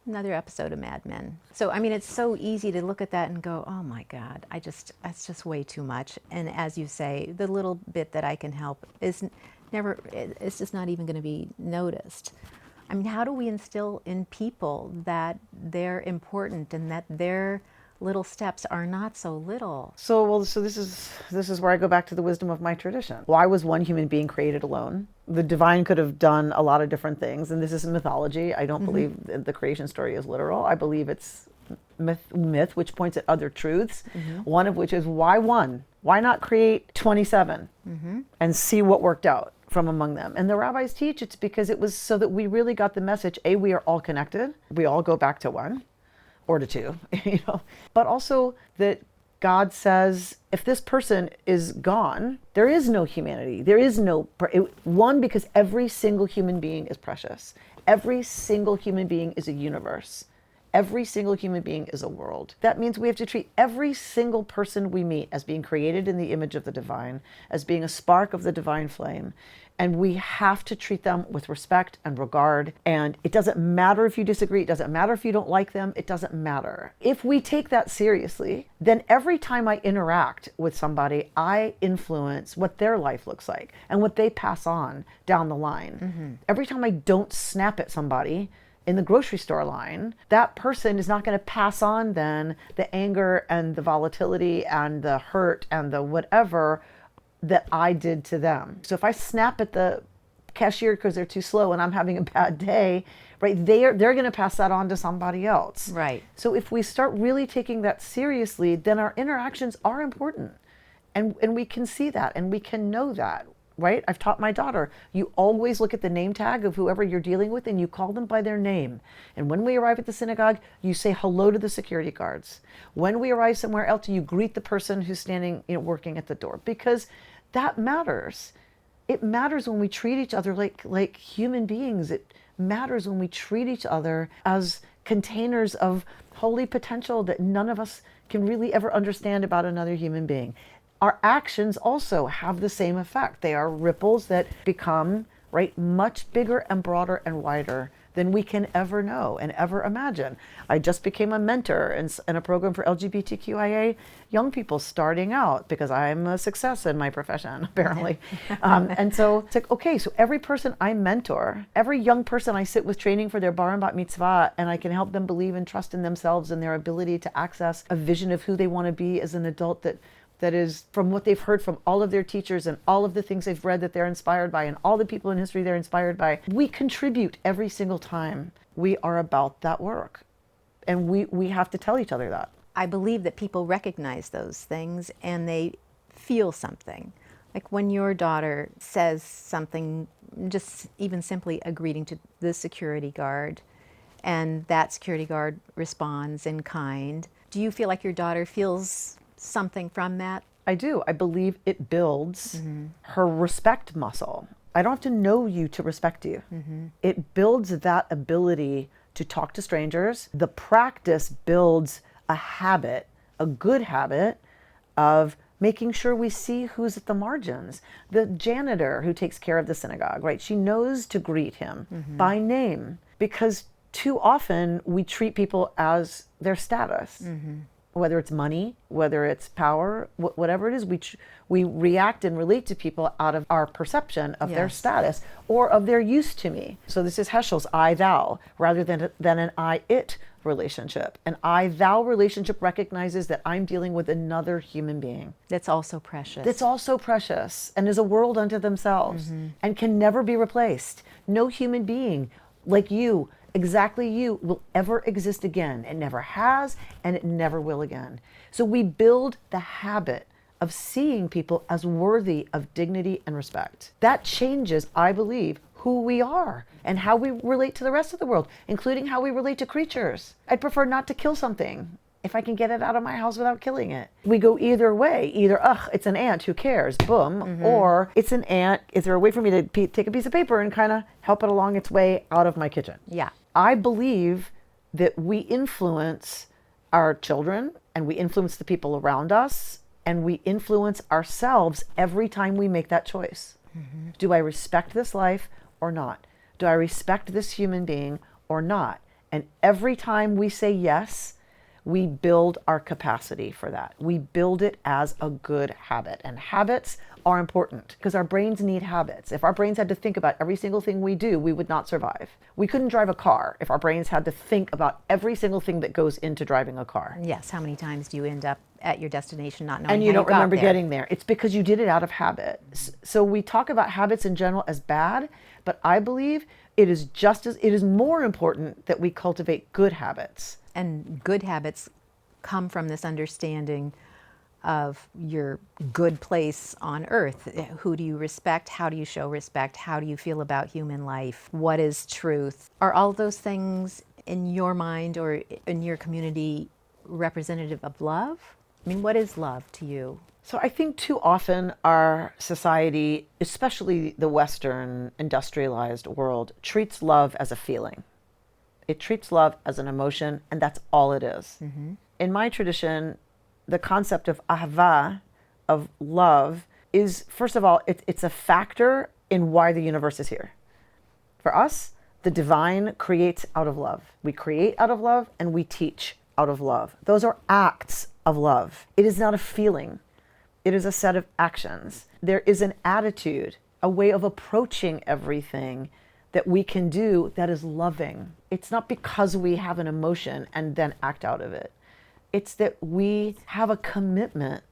another episode of Mad Men. So, I mean, it's so easy to look at that and go, oh my God, that's just way too much. And as you say, the little bit that I can help is it's just not even going to be noticed. I mean, how do we instill in people that they're important and that their little steps are not so little? So this is where I go back to the wisdom of my tradition. Why was one human being created alone? The divine could have done a lot of different things, and this is mythology. I don't believe the creation story is literal. I believe it's myth, which points at other truths. One of which is, why one? Why not create 27 and see what worked out from among them? And the rabbis teach it's because it was so that we really got the message, A, we are all connected. We all go back to one or to two, but also that God says, if this person is gone, there is no humanity. There is no one, because every single human being is precious. Every single human being is a universe. Every single human being is a world. That means we have to treat every single person we meet as being created in the image of the divine, as being a spark of the divine flame. And we have to treat them with respect and regard. And it doesn't matter if you disagree. It doesn't matter if you don't like them. It doesn't matter. If we take that seriously, then every time I interact with somebody, I influence what their life looks like and what they pass on down the line. Every time I don't snap at somebody in the grocery store line, that person is not going to pass on then the anger and the volatility and the hurt and the whatever that I did to them. So if I snap at the cashier because they're too slow and I'm having a bad day, right, they're going to pass that on to somebody else. Right. So if we start really taking that seriously, then our interactions are important. And we can see that and we can know that, right? I've taught my daughter, you always look at the name tag of whoever you're dealing with and you call them by their name. And when we arrive at the synagogue, you say hello to the security guards. When we arrive somewhere else, you greet the person who's standing, working at the door, because that matters. It matters when we treat each other like human beings. It matters when we treat each other as containers of holy potential that none of us can really ever understand about another human being. Our actions also have the same effect. They are ripples that become, right, much bigger and broader and wider than we can ever know and ever imagine. I just became a mentor in a program for LGBTQIA young people starting out because I'm a success in my profession, apparently. And so it's like, okay, so every person I mentor, every young person I sit with training for their bar and bat mitzvah, and I can help them believe and trust in themselves and their ability to access a vision of who they want to be as an adult that is from what they've heard from all of their teachers and all of the things they've read that they're inspired by and all the people in history they're inspired by. We contribute every single time we are about that work. And we have to tell each other that. I believe that people recognize those things and they feel something. Like when your daughter says something, just even simply a greeting to the security guard, and that security guard responds in kind. Do you feel like your daughter feels something from that? I do. I believe it builds her respect muscle. I don't have to know you to respect you. It builds that ability to talk to strangers. The practice builds a habit, a good habit of making sure we see who's at the margins. The janitor who takes care of the synagogue, right? She knows to greet him by name, because too often we treat people as their status. Whether it's money, whether it's power, whatever it is, we react and relate to people out of our perception of their status or of their use to me. So this is Heschel's I-thou rather than an I-it relationship. An I-thou relationship recognizes that I'm dealing with another human being. That's also precious. That's also precious and is a world unto themselves and can never be replaced. No human being like you, exactly you, will ever exist again. It never has, and it never will again. So we build the habit of seeing people as worthy of dignity and respect. That changes, I believe, who we are and how we relate to the rest of the world, including how we relate to creatures. I'd prefer not to kill something if I can get it out of my house without killing it. We go either way. Either, it's an ant, who cares, boom, or it's an ant, is there a way for me to take a piece of paper and kind of help it along its way out of my kitchen? Yeah. I believe that we influence our children and we influence the people around us and we influence ourselves every time we make that choice. Do I respect this life or not? Do I respect this human being or not? And every time we say yes, we build our capacity for that. We build it as a good habit. And habits are important because our brains need habits. If our brains had to think about every single thing we do, we would not survive. We couldn't drive a car if our brains had to think about every single thing that goes into driving a car. Yes. How many times do you end up at your destination not knowing and how you don't remember there? getting there? It's because you did it out of habit. So we talk about habits in general as bad, but I believe it is more important that we cultivate good habits. And good habits come from this understanding of your good place on earth. Who do you respect? How do you show respect? How do you feel about human life? What is truth? Are all those things in your mind or in your community representative of love? I mean, what is love to you? So I think too often our society, especially the Western industrialized world, treats love as a feeling. It treats love as an emotion, and that's all it is. In my tradition, the concept of ahava, of love, is, first of all, it's a factor in why the universe is here. For us, the divine creates out of love. We create out of love, and we teach out of love. Those are acts of love. It is not a feeling. It is a set of actions. There is an attitude, a way of approaching everything that we can do that is loving. It's not because we have an emotion and then act out of it. It's that we have a commitment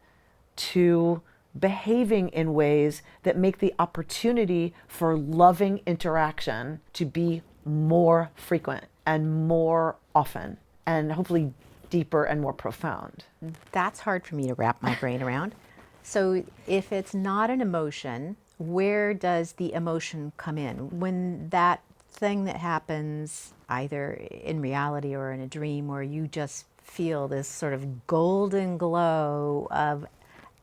to behaving in ways that make the opportunity for loving interaction to be more frequent and more often, and hopefully deeper and more profound. That's hard for me to wrap my brain around. So if it's not an emotion, where does the emotion come in? When that thing that happens either in reality or in a dream where you just feel this sort of golden glow of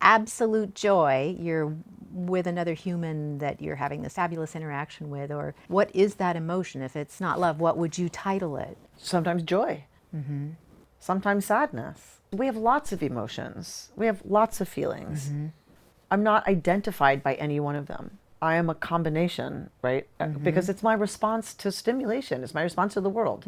absolute joy, you're with another human that you're having this fabulous interaction with, or what is that emotion? If it's not love, what would you title it? Sometimes joy, sometimes sadness. We have lots of emotions. We have lots of feelings. I'm not identified by any one of them. I am a combination, right? Because it's my response to stimulation. It's my response to the world.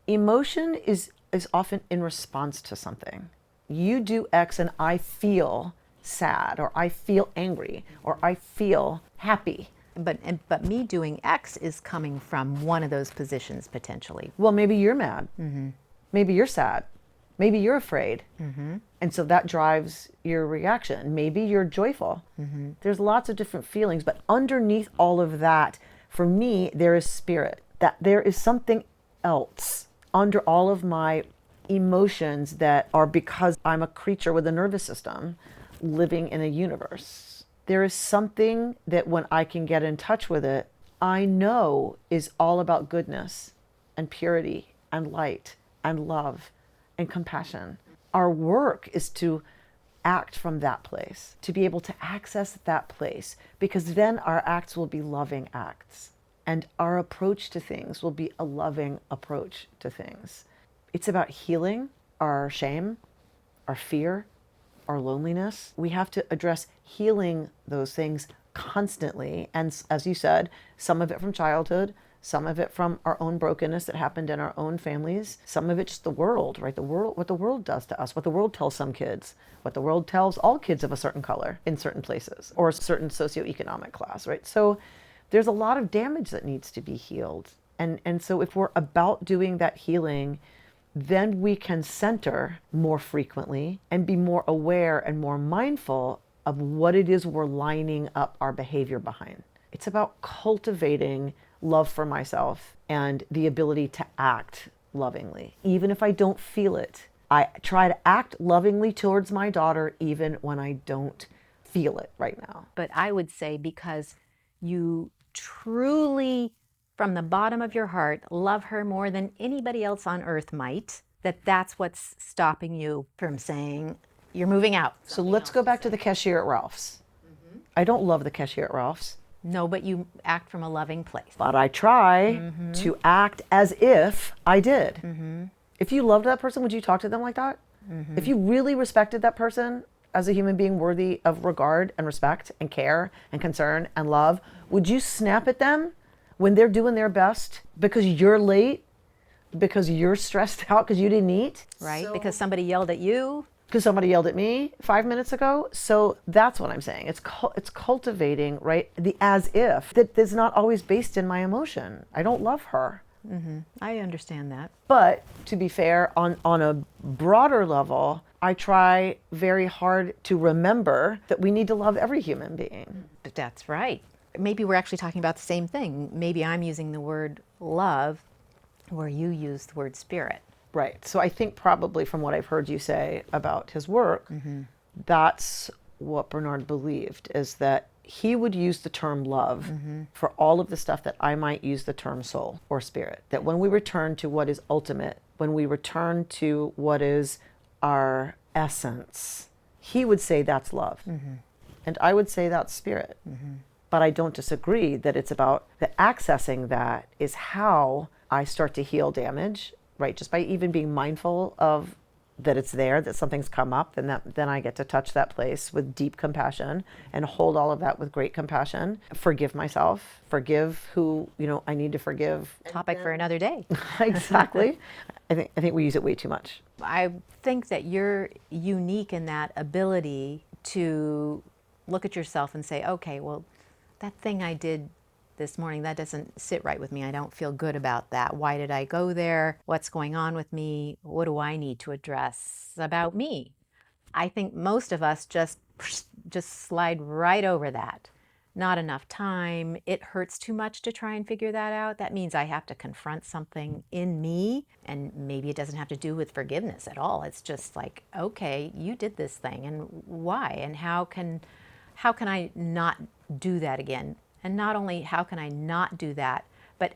Emotion is often in response to something. You do X and I feel sad, or I feel angry, or I feel happy. But me doing X is coming from one of those positions potentially. Well, maybe you're mad. Maybe you're sad. Maybe you're afraid. And so that drives your reaction. Maybe you're joyful. There's lots of different feelings, but underneath all of that, for me, there is spirit. That there is something else under all of my emotions that are because I'm a creature with a nervous system living in a universe. There is something that when I can get in touch with it, I know is all about goodness and purity and light and love and compassion. Our work is to act from that place, to be able to access that place, because then our acts will be loving acts and our approach to things will be a loving approach to things. It's about healing our shame, our fear, our loneliness. We have to address healing those things constantly. And as you said, some of it from childhood, some of it from our own brokenness that happened in our own families, some of it just the world, right? The world, what the world does to us, what the world tells some kids, what the world tells all kids of a certain color in certain places or a certain socioeconomic class, right? So there's a lot of damage that needs to be healed. And so if we're about doing that healing, then we can center more frequently and be more aware and more mindful of what it is we're lining up our behavior behind. It's about cultivating love for myself and the ability to act lovingly. Even if I don't feel it, I try to act lovingly towards my daughter even when I don't feel it right now. But I would say because you truly, from the bottom of your heart, love her more than anybody else on earth might, that's what's stopping you from saying you're moving out. So let's go back to the cashier at Ralph's. I don't love the cashier at Ralph's. No, but you act from a loving place. But I try to act as if I did. If you loved that person, would you talk to them like that? If you really respected that person as a human being worthy of regard and respect and care and concern and love, would you snap at them when they're doing their best because you're late, because you're stressed out because you didn't eat? Right, because somebody yelled at you. Because somebody yelled at me 5 minutes ago. So that's what I'm saying. It's cultivating, right? The as if that is not always based in my emotion. I don't love her. I understand that. But to be fair, on a broader level, I try very hard to remember that we need to love every human being. But that's right. Maybe we're actually talking about the same thing. Maybe I'm using the word love where you use the word spirit. Right. So I think probably from what I've heard you say about his work, that's what Bernard believed, is that he would use the term love for all of the stuff that I might use the term soul or spirit. That when we return to what is ultimate, when we return to what is our essence, he would say that's love. And I would say that's spirit. But I don't disagree that it's about that accessing that is how I start to heal damage. Right, just by even being mindful of that it's there, that something's come up, and then I get to touch that place with deep compassion and hold all of that with great compassion. Forgive myself, forgive who I need to forgive. Topic for another day. Exactly. I think we use it way too much. I think that you're unique in that ability to look at yourself and say, okay, well, that thing I did this morning, that doesn't sit right with me. I don't feel good about that. Why did I go there? What's going on with me? What do I need to address about me? I think most of us just slide right over that. Not enough time. It hurts too much to try and figure that out. That means I have to confront something in me, and maybe it doesn't have to do with forgiveness at all. It's just like, okay, you did this thing, and why? And how can I not do that again? And not only how can I not do that, but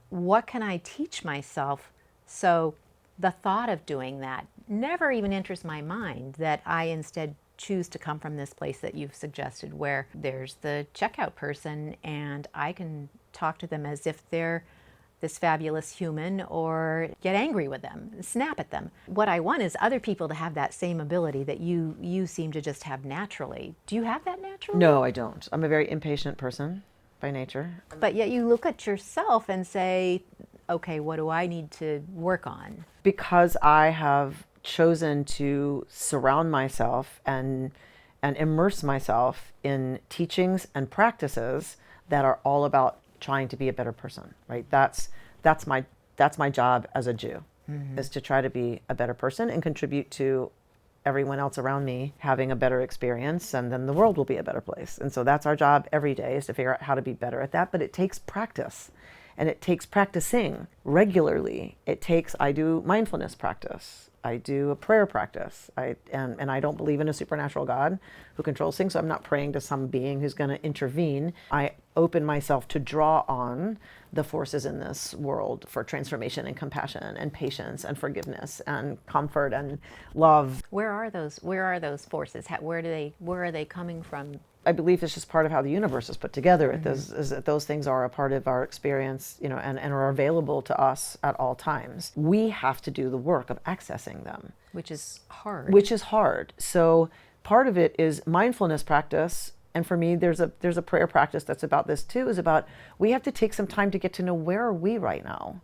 what can I teach myself so the thought of doing that never even enters my mind, that I instead choose to come from this place that you've suggested, where there's the checkout person and I can talk to them as if they're this fabulous human, or get angry with them, snap at them. What I want is other people to have that same ability that you seem to just have naturally. Do you have that naturally? No, I don't. I'm a very impatient person by nature. But yet you look at yourself and say, okay, what do I need to work on? Because I have chosen to surround myself and immerse myself in teachings and practices that are all about trying to be a better person, right? That's my job as a Jew, is to try to be a better person and contribute to everyone else around me having a better experience, and then the world will be a better place. And so that's our job every day, is to figure out how to be better at that. But it takes practice, and it takes practicing regularly. I do mindfulness practice. I do a prayer practice. And I don't believe in a supernatural God who controls things, so I'm not praying to some being who's going to intervene. I open myself to draw on the forces in this world for transformation and compassion and patience and forgiveness and comfort and love. Where are those forces? Where are they coming from? I believe it's just part of how the universe is put together. Is that those things are a part of our experience, and are available to us at all times. We have to do the work of accessing them. Which is hard. So part of it is mindfulness practice. And for me, there's a prayer practice that's about this too, is about we have to take some time to get to know, where are we right now?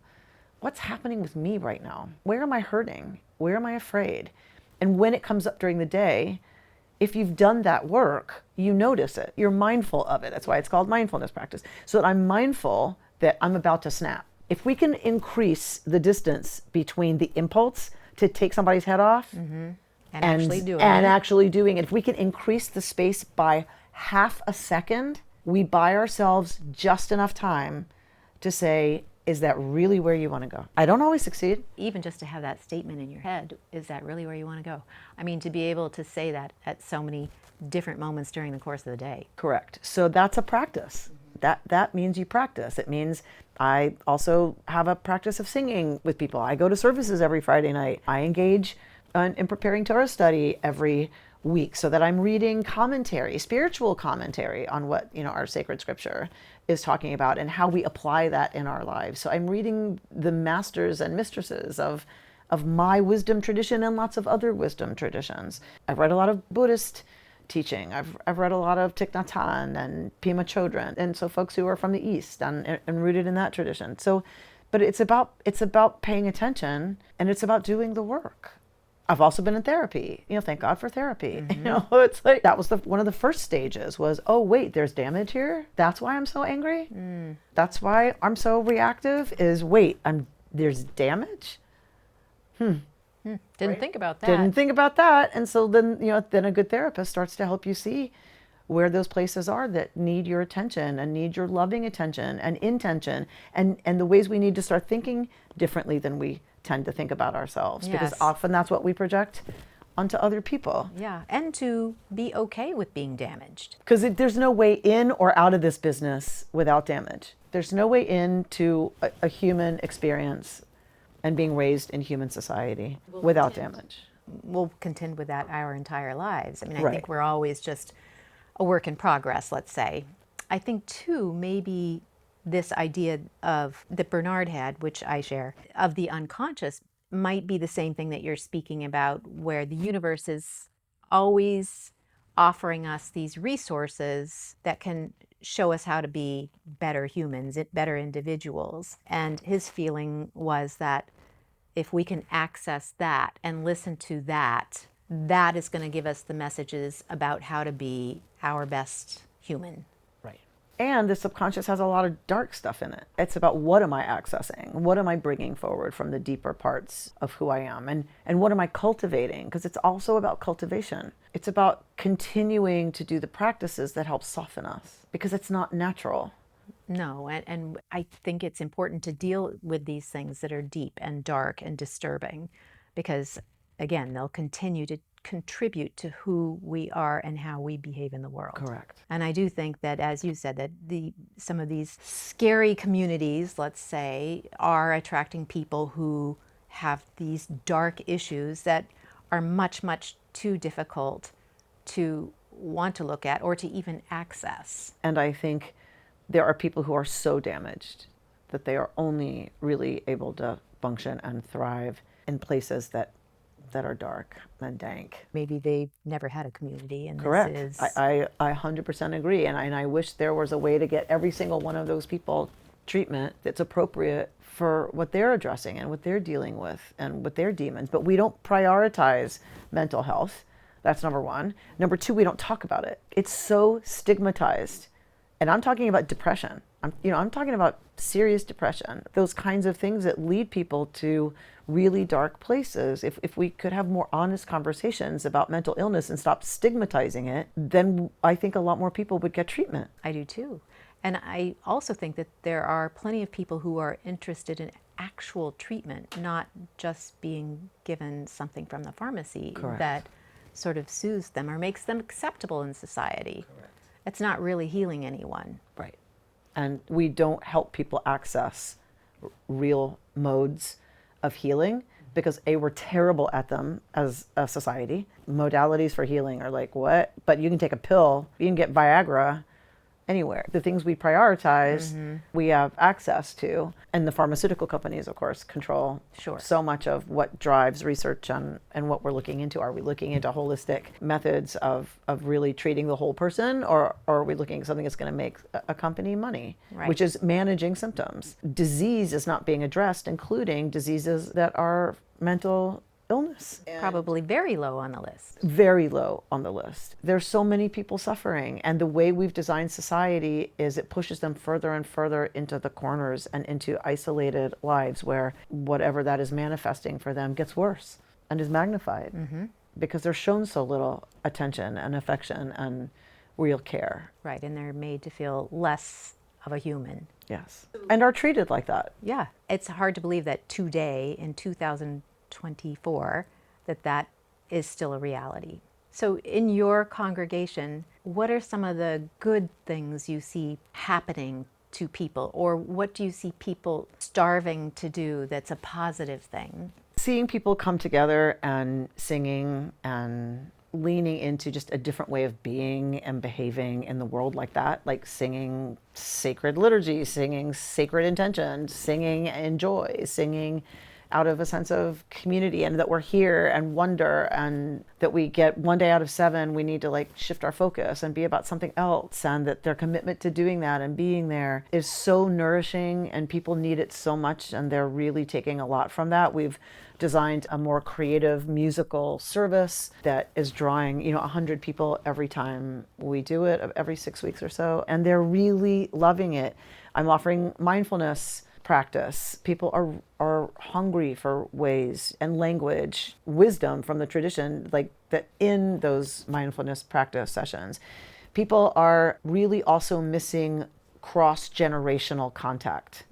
What's happening with me right now? Where am I hurting? Where am I afraid? And when it comes up during the day, if you've done that work, you notice it. You're mindful of it. That's why it's called mindfulness practice. So that I'm mindful that I'm about to snap. If we can increase the distance between the impulse to take somebody's head off and actually doing it, if we can increase the space by half a second, we buy ourselves just enough time to say, is that really where you want to go? I don't always succeed. Even just to have that statement in your head, is that really where you want to go? I mean, to be able to say that at so many different moments during the course of the day. Correct. So that's a practice. That means you practice. It means I also have a practice of singing with people. I go to services every Friday night. I engage in preparing Torah study every week, so that I'm reading commentary, spiritual commentary on what, our sacred scripture is talking about and how we apply that in our lives. So I'm reading the masters and mistresses of my wisdom tradition and lots of other wisdom traditions. I've read a lot of Buddhist teaching. I've read a lot of Thich Nhat Hanh and Pema Chodron, and so folks who are from the East and rooted in that tradition. So, but it's about paying attention, and it's about doing the work. I've also been in therapy. Thank God for therapy. It's like that was one of the first stages was, oh wait, there's damage here. That's why I'm so angry. That's why I'm so reactive. There's damage. Didn't think about that. Didn't think about that. And so then then a good therapist starts to help you see where those places are that need your attention and need your loving attention and intention, and the ways we need to start thinking differently than we tend to think about ourselves. Yes. Because often that's what we project onto other people. Yeah, and to be okay with being damaged. Because there's no way in or out of this business without damage. There's no way into a human experience and being raised in human society without damage. We'll contend with that our entire lives. I mean, I Right. think we're always just a work in progress, let's say. I think, too, maybe this idea of that Bernard had, which I share, of the unconscious might be the same thing that you're speaking about, where the universe is always offering us these resources that can show us how to be better humans, better individuals. And his feeling was that if we can access that and listen to that, that is going to give us the messages about how to be our best human. Right. And the subconscious has a lot of dark stuff in it. It's about, what am I accessing? What am I bringing forward from the deeper parts of who I am? And what am I cultivating? Because it's also about cultivation. It's about continuing to do the practices that help soften us, because it's not natural. No, and I think it's important to deal with these things that are deep and dark and disturbing, because, again, they'll continue to contribute to who we are and how we behave in the world. Correct. And I do think that, as you said, that some of these scary communities, let's say, are attracting people who have these dark issues that are much, much too difficult to want to look at or to even access. And I think there are people who are so damaged that they are only really able to function and thrive in places that are dark and dank. Maybe they've never had a community, and Correct. this is... I 100% agree, and I wish there was a way to get every single one of those people treatment that's appropriate for what they're addressing and what they're dealing with and with their demons. But we don't prioritize mental health. That's number one. Number two, we don't talk about it. It's so stigmatized. And I'm talking about depression. I'm talking about serious depression, those kinds of things that lead people to really dark places. If we could have more honest conversations about mental illness and stop stigmatizing it, then I think a lot more people would get treatment. I do too. And I also think that there are plenty of people who are interested in actual treatment, not just being given something from the pharmacy Correct. that sort of soothes them or makes them acceptable in society. Correct. It's not really healing anyone. Right. And we don't help people access real modes of healing because we're terrible at them as a society. Modalities for healing are like, what? But you can take a pill, you can get Viagra, anywhere. The things we prioritize, we have access to. And the pharmaceutical companies, of course, control so much of what drives research and what we're looking into. Are we looking into holistic methods of really treating the whole person, or are we looking at something that's going to make a company money, which is managing symptoms? Disease is not being addressed, including diseases that are mental illness. Probably very low on the list. Very low on the list. There's so many people suffering, and the way we've designed society is it pushes them further and further into the corners and into isolated lives where whatever that is manifesting for them gets worse and is magnified because they're shown so little attention and affection and real care. Right, and they're made to feel less of a human. Yes, and are treated like that. Yeah, it's hard to believe that today in 2024 that is still a reality. So in your congregation, what are some of the good things you see happening to people, or what do you see people starving to do that's a positive thing? Seeing people come together and singing and leaning into just a different way of being and behaving in the world like that, like singing sacred liturgy, singing sacred intention, singing in joy, singing out of a sense of community, and that we're here and wonder, and that we get one day out of 7, we need to like shift our focus and be about something else, and that their commitment to doing that and being there is so nourishing, and people need it so much, and they're really taking a lot from that. We've designed a more creative musical service that is drawing 100 people every time we do it, every 6 weeks or so, and they're really loving it. I'm offering mindfulness practice. People are hungry for ways and language, wisdom from the tradition, like that in those mindfulness practice sessions. People are really also missing cross-generational contact.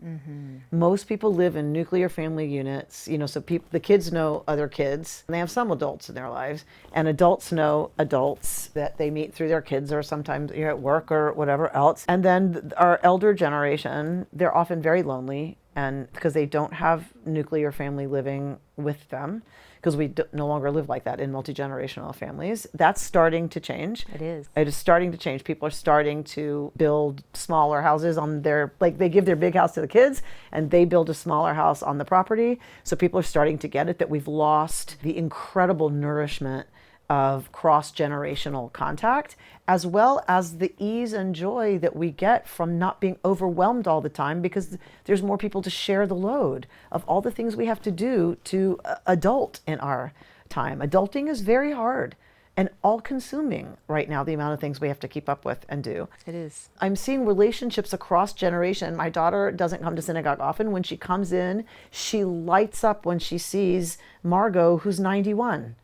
Most people live in nuclear family units, so the kids know other kids, and they have some adults in their lives, and adults know adults that they meet through their kids or sometimes at work or whatever else. And then our elder generation, they're often very lonely, and because they don't have nuclear family living with them, because we no longer live like that in multi-generational families. That's starting to change. It is. It is starting to change. People are starting to build smaller houses on their, like they give their big house to the kids and they build a smaller house on the property. So people are starting to get it, that we've lost the incredible nourishment of cross-generational contact, as well as the ease and joy that we get from not being overwhelmed all the time, because there's more people to share the load of all the things we have to do to adult in our time. Adulting is very hard and all-consuming right now, the amount of things we have to keep up with and do. It is. I'm seeing relationships across generation. My daughter doesn't come to synagogue often. When she comes in, she lights up when she sees Margot, who's 91.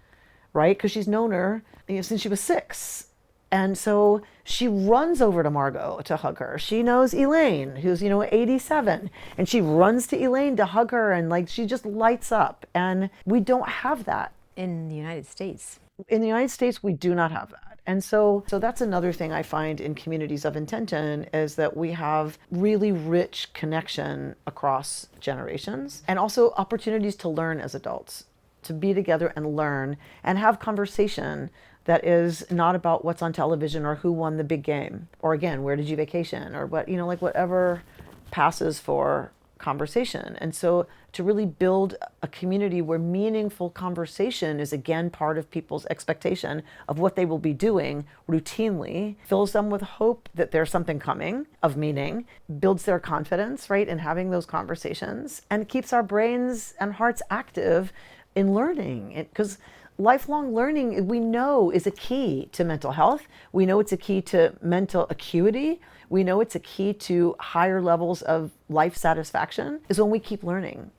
Right? Because she's known her since she was 6. And so she runs over to Margot to hug her. She knows Elaine, who's, 87. And she runs to Elaine to hug her, and like she just lights up. And we don't have that. In the United States. In the United States, we do not have that. And so that's another thing I find in communities of intention, is that we have really rich connection across generations, and also opportunities to learn as adults, to be together and learn and have conversation that is not about what's on television or who won the big game, or again, where did you vacation, or what, like whatever passes for conversation. And so to really build a community where meaningful conversation is again part of people's expectation of what they will be doing routinely, fills them with hope that there's something coming of meaning, builds their confidence, right, in having those conversations, and keeps our brains and hearts active in learning. Because lifelong learning, we know, is a key to mental health. We know it's a key to mental acuity. We know it's a key to higher levels of life satisfaction, is when we keep learning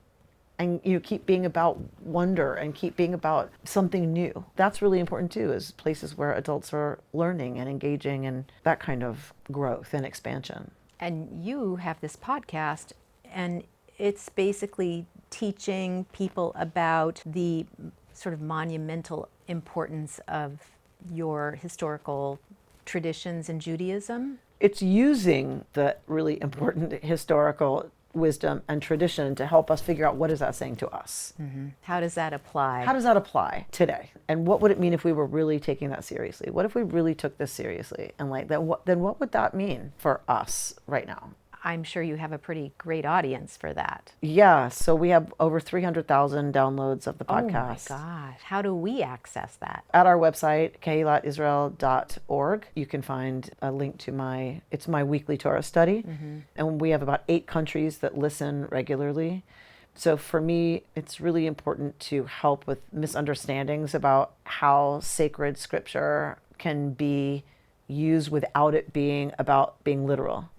and keep being about wonder and keep being about something new. That's really important too, is places where adults are learning and engaging in that kind of growth and expansion. And you have this podcast, and it's basically teaching people about the sort of monumental importance of your historical traditions in Judaism. It's using the really important historical wisdom, and tradition to help us figure out what is that saying to us. How does that apply? How does that apply today? And what would it mean if we were really taking that seriously? What if we really took this seriously? And like then what would that mean for us right now? I'm sure you have a pretty great audience for that. Yeah, so we have over 300,000 downloads of the podcast. Oh my gosh. How do we access that? At our website, kehillatisrael.org, you can find a link to my weekly Torah study. And we have about 8 countries that listen regularly. So for me, it's really important to help with misunderstandings about how sacred scripture can be used without it being about being literal.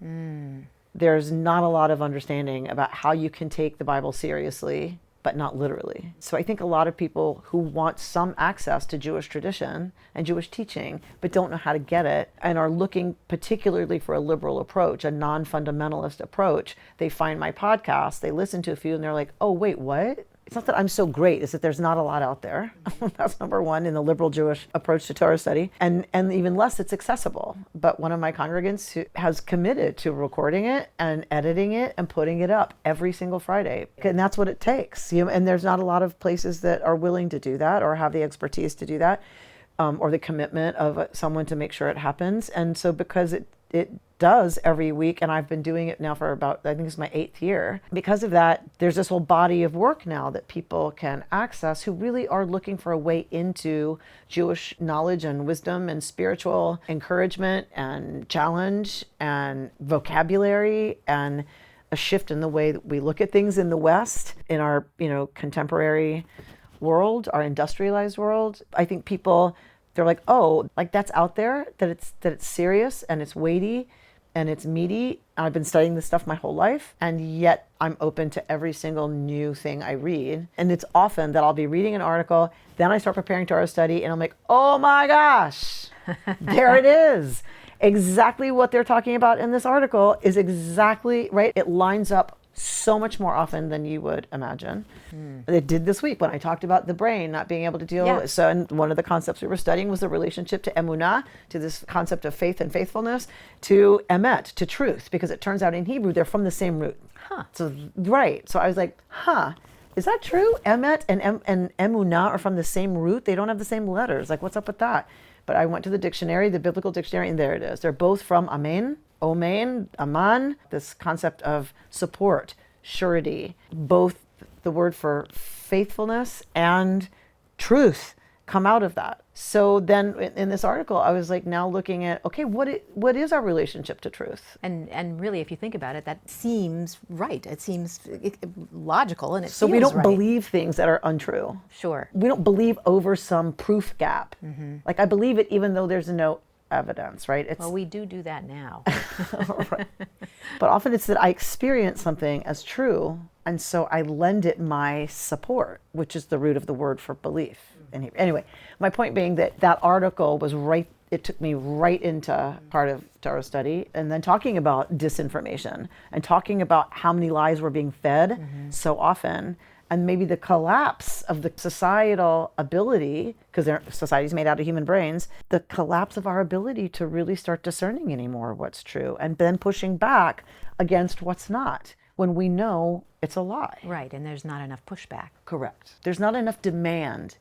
There's not a lot of understanding about how you can take the Bible seriously, but not literally. So I think a lot of people who want some access to Jewish tradition and Jewish teaching, but don't know how to get it, and are looking particularly for a liberal approach, a non-fundamentalist approach, they find my podcast, they listen to a few, and they're like, oh, wait, what? It's not that I'm so great, it's that there's not a lot out there. That's number one in the liberal Jewish approach to Torah study. And even less, it's accessible. But one of my congregants who has committed to recording it and editing it and putting it up every single Friday. And that's what it takes. And there's not a lot of places that are willing to do that or have the expertise to do that, or the commitment of someone to make sure it happens. And so because it does every week, and I've been doing it now for about, I think it's my 8th year. Because of that, there's this whole body of work now that people can access who really are looking for a way into Jewish knowledge and wisdom and spiritual encouragement and challenge and vocabulary and a shift in the way that we look at things in the West, in our, contemporary world, our industrialized world. I think people, they're like, oh, like that's out there, that it's serious and it's weighty and it's meaty. I've been studying this stuff my whole life, and yet I'm open to every single new thing I read. And it's often that I'll be reading an article, then I start preparing Torah study, and I'm like, oh my gosh, there it is. Exactly what they're talking about in this article is exactly right. It lines up so much more often than you would imagine. It did this week when I talked about the brain not being able to deal with. So, and one of the concepts we were studying was the relationship to emunah, to this concept of faith and faithfulness, to emet, to truth, because it turns out in Hebrew they're from the same root. So right. So I was like, is that true? Emet and emunah are from the same root. They don't have the same letters. Like, what's up with that? But I went to the dictionary, the biblical dictionary, and there it is. They're both from amen, omein, aman, this concept of support, surety. Both the word for faithfulness and truth come out of that. So then in this article, I was like now looking at, okay, what is our relationship to truth? And really, if you think about it, that seems right. It seems logical, and it so feels we don't right. believe things that are untrue. Sure. We don't believe over some proof gap. Like I believe it even though there's no evidence, right? Well, we do that now. Right. But often it's that I experience something as true, and so I lend it my support, which is the root of the word for belief. Anyway, my point being that article was right, it took me right into part of Torah study, and then talking about disinformation and talking about how many lies were being fed so often, and maybe the collapse of the societal ability, because society's made out of human brains, the collapse of our ability to really start discerning anymore what's true, and then pushing back against what's not, when we know it's a lie. Right, and there's not enough pushback. Correct. There's not enough demand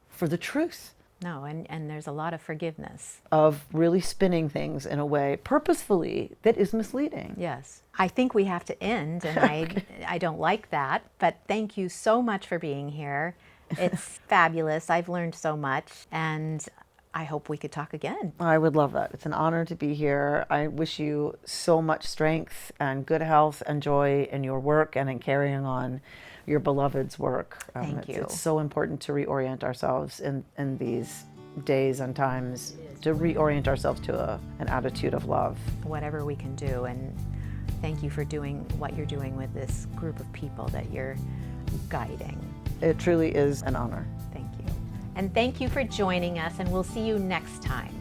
for the truth. No, and there's a lot of forgiveness. Of really spinning things in a way purposefully that is misleading. Yes. I think we have to end, and I don't like that, but thank you so much for being here. It's fabulous. I've learned so much, and I hope we could talk again. I would love that. It's an honor to be here. I wish you so much strength and good health and joy in your work and in carrying on your beloved's work. Thank you. It's so important to reorient ourselves in these days and times, to reorient ourselves to an attitude of love. Whatever we can do, and thank you for doing what you're doing with this group of people that you're guiding. It truly is an honor. Thank you. And thank you for joining us, and we'll see you next time.